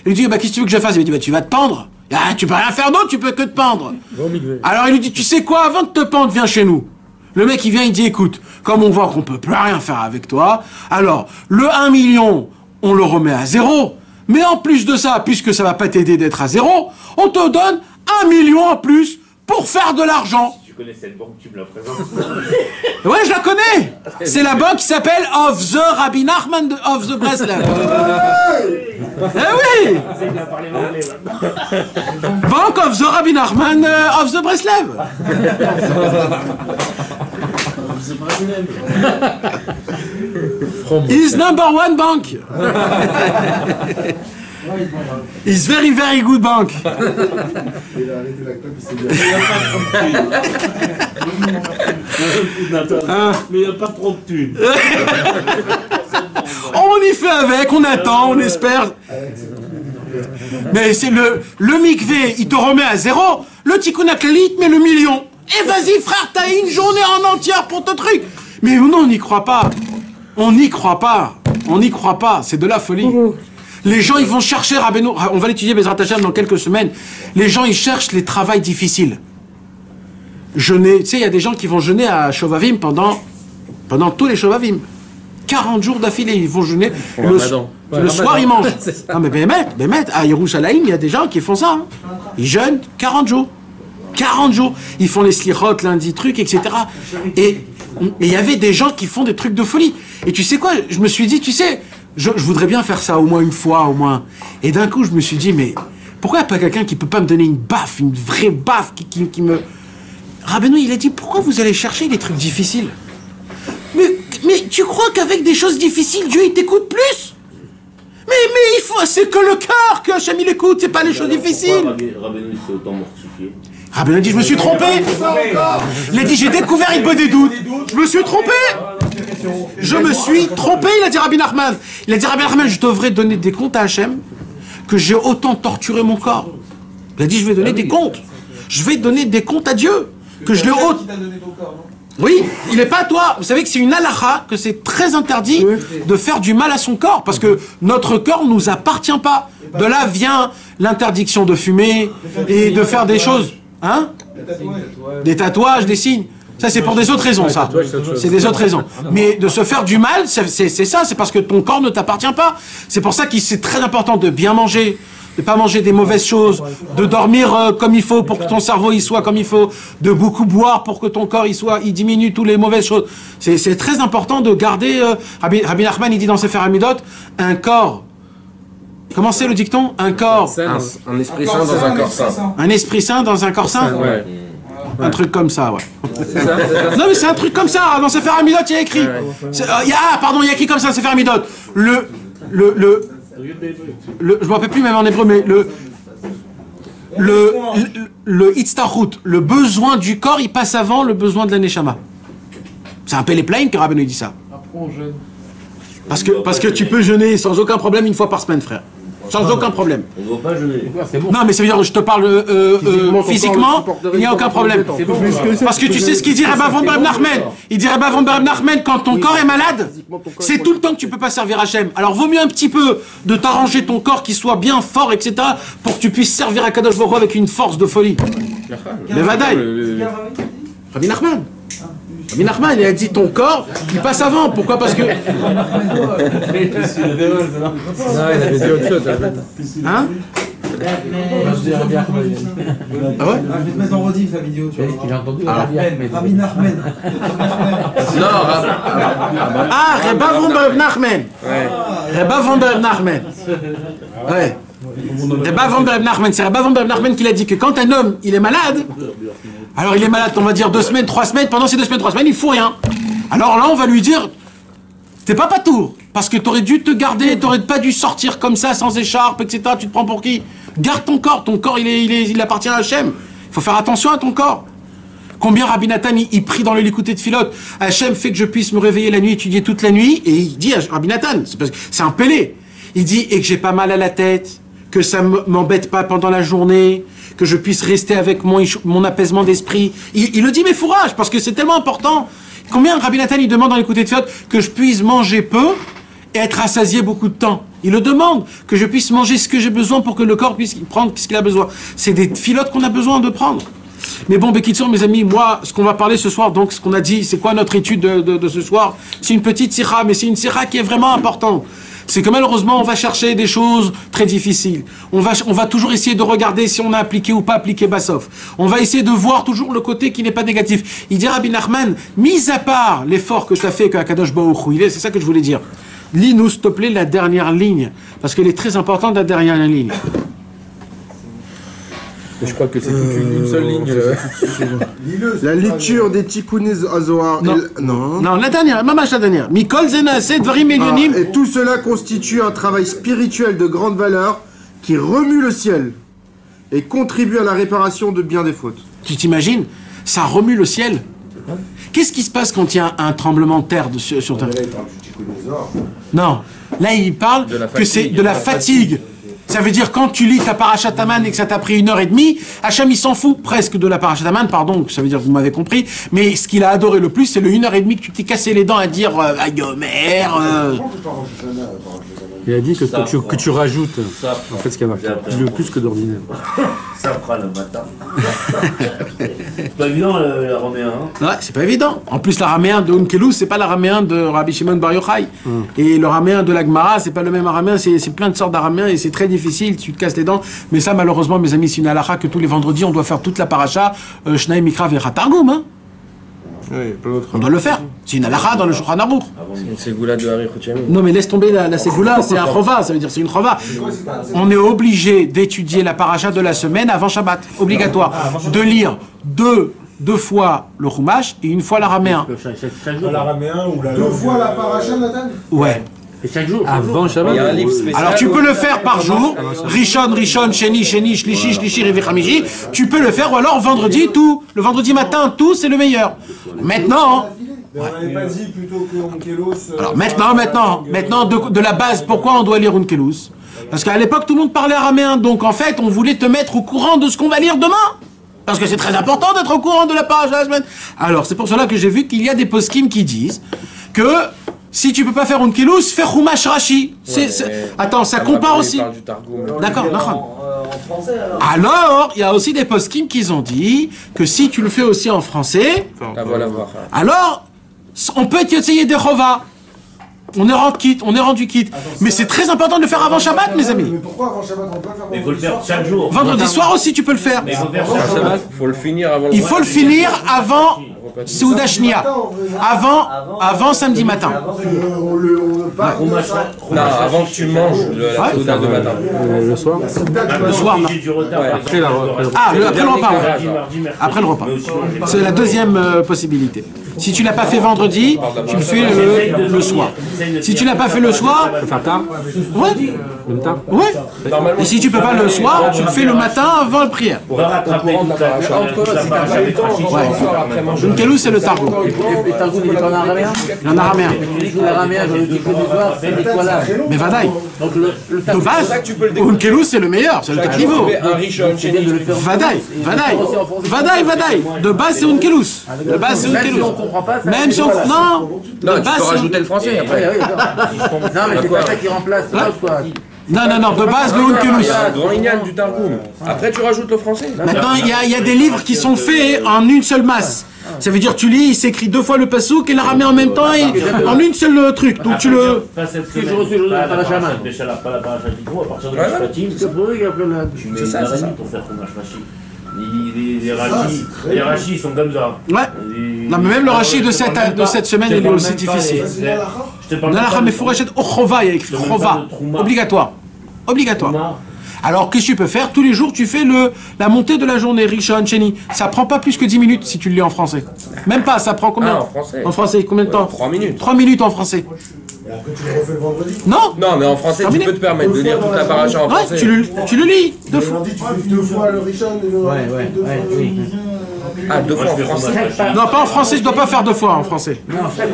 Il lui dit, bah qu'est-ce que tu veux que je fasse? Il lui dit, bah tu vas te pendre. Ah, tu peux rien faire d'autre, tu peux que te pendre. Alors il lui dit, tu sais quoi, avant de te pendre, viens chez nous. Le mec, il vient, il dit, écoute, comme on voit qu'on peut plus rien faire avec toi, alors, le 1 million, on le remet à 0, mais en plus de ça, puisque ça va pas t'aider d'être à 0, on te donne 1 million en plus pour faire de l'argent. Tu connais cette banque, tu me la présentes? Ouais, je la connais. C'est la banque qui s'appelle Of the Rabbi Nachman of the Breslev. Eh oui. Bank of the Rabbi Nachman of the Breslev. Is #1 bank. Is very very good bank. Mais il n'y a pas trop de thunes. On y fait avec, on attend, on espère. Mais c'est le mikvé, il te remet à 0. Le tikkun haklali, il te met le million. Et vas-y frère, t'as une journée en entière pour ton truc. Mais non, on n'y croit pas. On n'y croit pas. On n'y croit pas. C'est de la folie. Les gens, ils vont chercher Rabbeinu. On va l'étudier Bezrat Hashem dans quelques semaines. Les gens, ils cherchent les travails difficiles. Jeûner. Tu sais, il y a des gens qui vont jeûner à Shovavim pendant tous les Shovavim. 40 jours d'affilée, ils vont jeûner. Le soir, ils mangent. Non, mais Bémet, à Yerushalayim, il y a des gens qui font ça. Hein. Ils jeûnent 40 jours. 40 jours. Ils font les slichot, lundi, trucs, etc. Et il y avait des gens qui font des trucs de folie. Et tu sais quoi? Je me suis dit, tu sais, je voudrais bien faire ça au moins une fois, au moins. Et d'un coup, je me suis dit, mais pourquoi il n'y a pas quelqu'un qui peut pas me donner une baffe, une vraie baffe qui me... Rabbeinu, il a dit, pourquoi vous allez chercher des trucs difficiles? Mais tu crois qu'avec des choses difficiles, Dieu, il t'écoute plus? Mais il faut... C'est que le cœur que Hachem, il écoute, c'est pas les choses difficiles. Rabbeinu s'est autant mortifié. Rabbeinu a dit, je me suis trompé. Il a dit, j'ai découvert une bonne des doutes. Je me suis trompé. Je me suis trompé, il a dit Rabbi Nachman. Il a dit, Rabbi Nachman, je devrais donner des comptes à Hachem que j'ai autant torturé mon corps. Il a dit, je vais donner des comptes. Je vais donner des comptes à Dieu. Que je l'ai autant... Oui, il n'est pas à toi. Vous savez que c'est une halakha, que c'est très interdit de faire du mal à son corps, parce que notre corps ne nous appartient pas. De là vient l'interdiction de fumer et de faire des choses. Hein? Des tatouages, des signes. Ça, c'est pour des autres raisons, ça. C'est des autres raisons. Mais de se faire du mal, c'est ça, c'est parce que ton corps ne t'appartient pas. C'est pour ça que c'est très important de bien manger, de pas manger des mauvaises choses, de dormir comme il faut pour que ton cerveau il soit comme il faut, de beaucoup boire pour que ton corps il diminue toutes les mauvaises choses. C'est très important de garder, Rabbi Nachman il dit dans Sefer Hamidot, un corps. Comment c'est le dicton? Un corps. Un esprit sain dans un corps sain. Un esprit sain dans un corps sain? Ouais. Un truc comme ça, ouais. C'est ça. Non mais c'est un truc comme ça, dans Sefer Hamidot il y a écrit. Il y a écrit comme ça, Sefer Hamidot. je me rappelle plus même en hébreu, mais le Itztachut, le besoin du corps, il passe avant le besoin de la Neshama. C'est un Péléplaïn que Rabbeinu dit ça. Parce que tu peux jeûner sans aucun problème une fois par semaine, frère. Sans aucun problème. On ne doit pas jeûner. Non, mais ça veut dire que je te parle physiquement, il n'y a aucun problème. Parce que tu sais ce qu'il dit Rabba von Ber Nachman. Il dit Rabba von Ber Nachman, quand ton corps est malade, c'est tout le temps que tu peux pas servir Hachem. Alors vaut mieux un petit peu de t'arranger ton corps qui soit bien fort, etc. pour que tu puisses servir à Kadosh Baruch Hu avec une force de folie. Le Vadaï. Rabbi Nachman. Rabbi Nachman, il a dit ton corps, il passe avant. Pourquoi? Parce que... Non, il avait dit autre chose. Hein? Ah ouais? Je vais te mettre en rediff la vidéo, tu vois. Il a entendu Rabbi Nachman. Ah, Rabba von Ber Nachman. Rabba von Ber Nachman. Ouais. Rabba von Ber Nachman, c'est Rabba von Ber Nachman qui l'a dit que quand un homme, il est malade, alors il est malade, on va dire 2 semaines, 3 semaines, pendant ces 2 semaines, 3 semaines, il faut rien. Alors là, on va lui dire, t'es pas patour, parce que t'aurais dû te garder, t'aurais pas dû sortir comme ça, sans écharpe, etc. Tu te prends pour qui? Garde ton corps il appartient à Hachem. Il faut faire attention à ton corps. Combien Rabbi Nathan, il prie dans le Likuté de Philot, Hachem fait que je puisse me réveiller la nuit, étudier toute la nuit, et il dit à Rabbi Nathan, c'est un Pélé, il dit, et que j'ai pas mal à la tête, que ça m'embête pas pendant la journée, que je puisse rester avec mon apaisement d'esprit. Il le dit, mais fourrage, parce que c'est tellement important. Combien Rabbi Nathan, il demande dans l'écouté de Fiot que je puisse manger peu et être rassasié beaucoup de temps. Il le demande, que je puisse manger ce que j'ai besoin pour que le corps puisse prendre ce qu'il a besoin. C'est des filotes qu'on a besoin de prendre. Mais bon, Bekitsour, mes amis, moi, ce qu'on va parler ce soir, donc ce qu'on a dit, c'est quoi notre étude de ce soir? C'est une petite sira, mais c'est une sira qui est vraiment importante. C'est que malheureusement, on va chercher des choses très difficiles. On va toujours essayer de regarder si on a appliqué ou pas appliqué Bassof. On va essayer de voir toujours le côté qui n'est pas négatif. Il dit Rabbi Nachman, mis à part l'effort que tu as fait, que Akadosh Baruch Hu, c'est ça que je voulais dire. Lis-nous, s'il te plaît, la dernière ligne. Parce qu'elle est très importante, la dernière ligne. Je crois que c'est toute une seule ligne. La lecture des Tikkuné Azohar. Non, la dernière, mamash la dernière. Mikol Zenaseh Dvarim Elyonim. Et tout cela constitue un travail spirituel de grande valeur qui remue le ciel et contribue à la réparation de bien des fautes. Tu t'imagines? Ça remue le ciel. Qu'est-ce qui se passe quand il y a un tremblement de terre sur Terre? Non, là il parle que c'est de la fatigue. Ça veut dire quand tu lis ta Parashat Haman et que ça t'a pris 1h30, Hachem il s'en fout presque de la Parashat Haman, pardon, ça veut dire que vous m'avez compris, mais ce qu'il a adoré le plus, c'est le 1h30 que tu t'es cassé les dents à dire Ayomer. Il a dit que tu rajoutes en fait ce qu'il y a marqué, le plus que d'ordinaire. Ça fera le matin. C'est pas évident l'araméen. Hein. Ouais, c'est pas évident. En plus, l'araméen de Onkelos, c'est pas l'araméen de Rabbi Shimon Bar Yochai. Et l'araméen de la Gemara, c'est pas le même araméen, c'est plein de sortes d'araméens et c'est très difficile, tu te casses les dents. Mais ça, malheureusement, mes amis, c'est une halakha que tous les vendredis, on doit faire toute la paracha, Shnaim Mikra Vera Targum, hein. Oui, on doit le faire. C'est une halakha dans le Shulchan Aruch. C'est Goula de Hari Chouchami. Non, mais laisse tomber la ségoula, c'est un chova, ça veut dire c'est une chova. On est obligé d'étudier la paracha de la semaine avant Shabbat. Obligatoire. De lire deux fois le Chumash et une fois l'araméen. L'araméen ou la 2 fois la paracha, Nathan? Ouais. Et chaque jour avant Shabbat. Il y a un livre spécial. Alors tu peux le faire par jour, Rishon, Sheni, Shlishi, Revi Chamishi. Tu peux le faire ou alors vendredi tout. Le vendredi matin tout, c'est le meilleur. Maintenant. On n'avait pas dit plutôt que Onkelos. Alors maintenant de la base, pourquoi on doit lire Onkelos? Parce qu'à l'époque tout le monde parlait araméen, donc en fait on voulait te mettre au courant de ce qu'on va lire demain. Parce que c'est très important d'être au courant de la paracha de la semaine. Alors c'est pour cela que j'ai vu qu'il y a des poskim qui disent que si tu peux pas faire Onkelos, fais Chumash Rashi. Attends, ça compare aussi. D'accord, en français alors, il y a aussi des poskim qui ont dit que si tu le fais aussi en français, alors on peut essayer des Chova. On est rendu quitte. Mais c'est très important de le faire avant Shabbat, mes amis. Mais pourquoi avant Shabbat on peut faire? Mais il faut le faire chaque jour. Vendredi soir aussi, tu peux le faire. Mais il faut faire chaque jour. Il faut le finir avant. Il faut le finir avant Seuda Shnia. Avant samedi matin. Non, avant que tu manges la Seuda de matin. Le soir. Le soir, non. Après le repas. Ah, après le repas. Après le repas. C'est la deuxième possibilité. Si tu l'as pas fait vendredi, tu le fais le soir. Si tu l'as pas fait le soir, Faire tard. ouais, Même tard. ouais. Et si tu peux pas le soir, tu le fais le matin avant la prière. On va rattraper toute la paracha avec Rachid. Une Kelous, c'est le Targum. Et Targum, il est en araméen. En araméen. Tu dis que l'araméen, je le dis que du soir, c'est des quoi là. Mais Vadaï. Donc le De Targum, base, une Kelous, c'est le meilleur, c'est le top niveau. Un riche tu viens de le faire. Vadaï. De base, c'est une Kelous. De base, c'est une Même si Kelous. on comprend pas, ça. Même si on... Non. Non, De tu base, peux c'est... rajouter le français après. Non, mais c'est pas ça qui remplace l'autre, quoi. Non, de base, le Unkelous. Il y a un grand ignan du Targum. Après, tu rajoutes le français. Maintenant, il y a des livres qui sont faits en une seule masse. Ça veut dire, tu lis, il s'écrit 2 fois le pasouk et l'araméen en même temps, et en une seule truc. Donc tu le... Pas cette Si je semaine, reçois le pas la paracha paracha main. de Béchala, pas la paracha d'Itro, à partir de Ouais, Mishpatim, C'est pour eux qu'il y a plein de... tu mets une heure et demie pour faire ton Mashmashi. Les rachis, ils sont comme ça. Ouais. Non, mais même le rachis de cette semaine, il est aussi difficile. Je te parle Nalacha Mefourachet Ochova, il y a écrit Chova. Obligatoire. Obligatoire. Alors, qu'est-ce que tu peux faire? Tous les jours, tu fais la montée de la journée, Rishon, Sheni. Ça prend pas plus que 10 minutes si tu le lis en français. Même pas, ça prend combien? Ah, en français. En français, combien de temps? 3 minutes. 3 minutes en français. Et après, tu le refais le vendredi. Non? Non, mais en français, tu peux te permettre de lire toute la paracha en Ouais, français. tu le lis 2 Le fois. lundi, tu fais 2 fois le Rishon et le deux fois le- Ah, 2 fois en français. Non, pas en français, je dois pas faire 2 fois en français.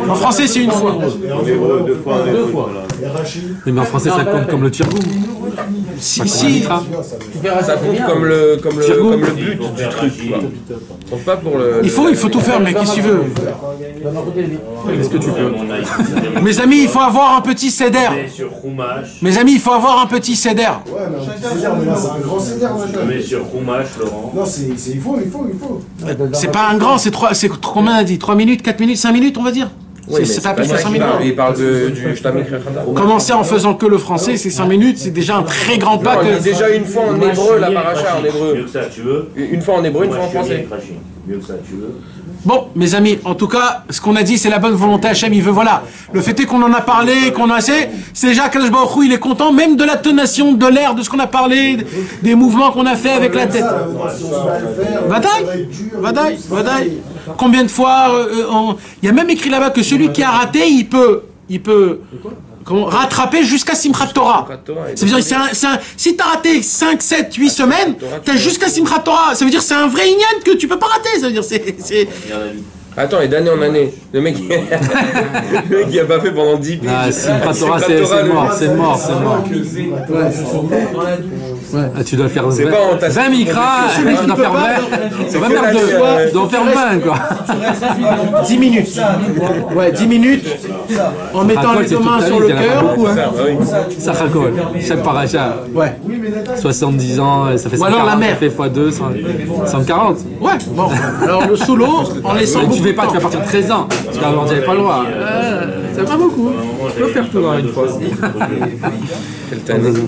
En français, c'est une fois. En hébreu, 2 fois en hébreu. Et Rachid. Mais en français, ça compte comme le tirgoum. Si, Ça compte comme le but du truc, quoi. Donc pas pour le... il faut tout faire, mais qu'est-ce que tu veux? Est-ce que tu peux? Mes amis, il faut avoir un petit céder. sur Chumash. Mes amis, il faut avoir un petit céder. Ouais, mais un petit céder, mais là, c'est un grand céder maintenant. Mais sur Chumash, Laurent. Non, il faut. C'est pas un grand, c'est combien on a dit? 3 minutes, 4 minutes, 5 minutes, on va dire? Oui, mais C'est pas c'est plus pas que ça 5 qu'il minutes. parle. Il parle du Shtamik Rechada. Commencer en faisant que le français, c'est 5 minutes, c'est déjà un très grand pas Non, il que... est déjà une fois en hébreu, la paracha en hébreu. Mieux que ça, tu veux. Une fois en hébreu, une fois en français. Mieux que ça, tu veux. Bon, mes amis, en tout cas, ce qu'on a dit, c'est la bonne volonté. Hachem, il veut, voilà. Le fait est qu'on en a parlé, qu'on a assez. C'est déjà Kadosh Baruch Hu, il est content, même de la tonation, de l'air, de ce qu'on a parlé, des mouvements qu'on a fait avec la tête. Vadaï. Combien de fois, il y a même écrit là-bas que celui qui a raté, il peut rattraper jusqu'à Simchat Torah. Ça veut dire, si t'as raté 5, 7, 8 semaines, t'as jusqu'à Simchat Torah. Ça veut dire, c'est un vrai inyan que tu peux pas rater. Ça veut dire, c'est... Attends, et d'année en année, le mec, il a pas fait pendant 10 piges. Ah, Simchat Torah, c'est mort. Ouais. Ah, tu dois faire 20 micras, tu dois faire 20. Ça va faire 2. Tu dois en faire 20, quoi. 10 minutes. Ouais, 10 minutes. En mettant les deux mains sur le cœur. Ça racole. Chaque paracha. Ouais. 70 ans, ça fait 140. Ou alors la mer. Ça fait x2, 140. Ouais, bon. Alors le sous l'eau, en laissant Mais beaucoup tu fais de pas, tu temps. vas partir de 13 ans. Parce qu'avant, tu n'avais pas le droit. C'est pas beaucoup. Tu peux faire tout dans une fois.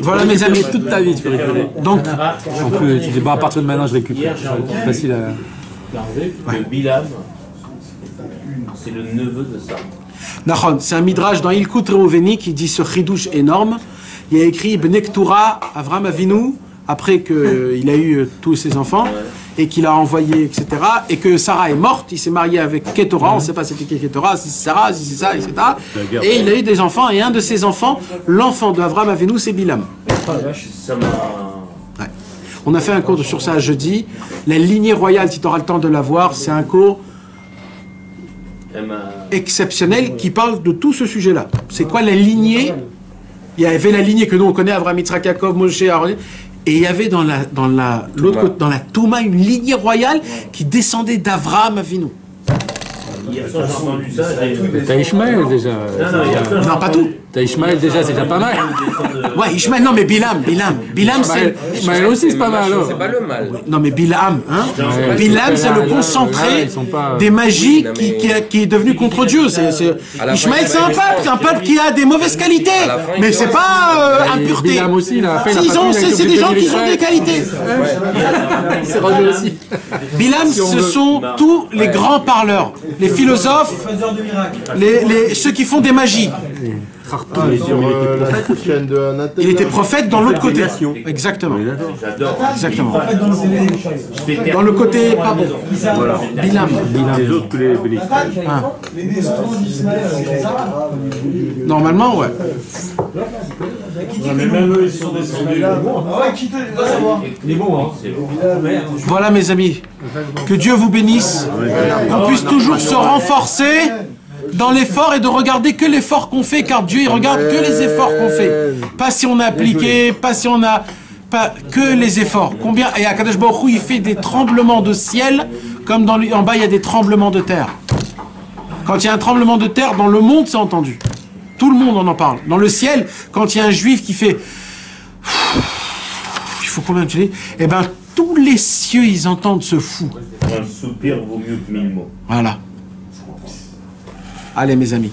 Voilà mes amis. Toute ta vie, tu peux récupérer. Donc, En plus, tu dis, bah, à partir de maintenant, je récupère. C'est facile à... Le Bilam, c'est le neveu de ça. Nachon, c'est un midrash dans Ilkut Reuveni qui dit ce chidouche énorme. Il y a écrit Bnektura Avram Avinu, après qu'il a eu tous ses enfants, et qu'il a envoyé, etc. Et que Sarah est morte, il s'est marié avec Ketora, on ne sait pas c'était qui Ketora, si c'est Sarah, si c'est ça, etc. Et il a eu des enfants, et un de ses enfants, l'enfant d'Avram Avinu, c'est Bilam. Ça m'a... On a fait un cours sur ça jeudi. La lignée royale, si tu auras le temps de la voir, c'est un cours exceptionnel qui parle de tout ce sujet-là. C'est quoi la lignée? Il y avait la lignée que nous on connaît, Avraham, Yitzhak, Yaakov, Moshe, Aaron, et il y avait dans l'autre côté, dans la Touma, une lignée royale qui descendait d'Avraham Avinu. Hier soir, j'ai entendu ça. T'as Ishmaël déjà. Non, pas tout. T'as Ishmaël déjà, c'est déjà pas mal. Ouais, Ishmael, non mais Bilam, c'est... Ishmaël aussi, c'est pas mal alors. C'est pas le mal. Non mais Bilam, hein. Ouais, Bilam, c'est le là, concentré ils sont pas- des magies Oui, mais- qui est devenu contre Dieu. À la fin, Ishmael, il c'est va un être peuple, méchant, un peuple qui a des mauvaises qualités, À la fin, il mais va c'est être- pas impureté. Bilam aussi, il a fait la Si, ils ont- patrouille avec c'est le des gens Dieu qui ont des d'Israël. qualités. C'est rendu aussi. Bilam, ce sont tous les grands parleurs, les philosophes, Faiseur de miracles. ceux qui font des magies. Il était prophète dans l'autre côté. Exactement. J'adore. Exactement. Je fais taire. Dans le côté pas bon. Voilà. Bilam. Les autres que les bénisses. Ah. Les descendants d'Ismaël, c'est ça? Normalement, ouais. Mais même eux, ils sont descendus. Ah ouais, qui te va savoir? Il est bon, hein. Voilà, mes amis. Que Dieu vous bénisse. Qu'on puisse toujours se renforcer dans l'effort et de regarder que l'effort qu'on fait, car Dieu il regarde que les efforts qu'on fait. Pas si on a appliqué, pas si on a... Pas que les efforts. Combien... Et Akadosh Baruch Hu, il fait des tremblements de ciel, comme en bas il y a des tremblements de terre. Quand il y a un tremblement de terre, dans le monde c'est entendu. Tout le monde en parle. Dans le ciel, quand il y a un juif qui fait... Il faut combien tu dis? Eh bien, tous les cieux, ils entendent ce fou. Un soupir vaut mieux que 1000 mots. Voilà. Allez, mes amis.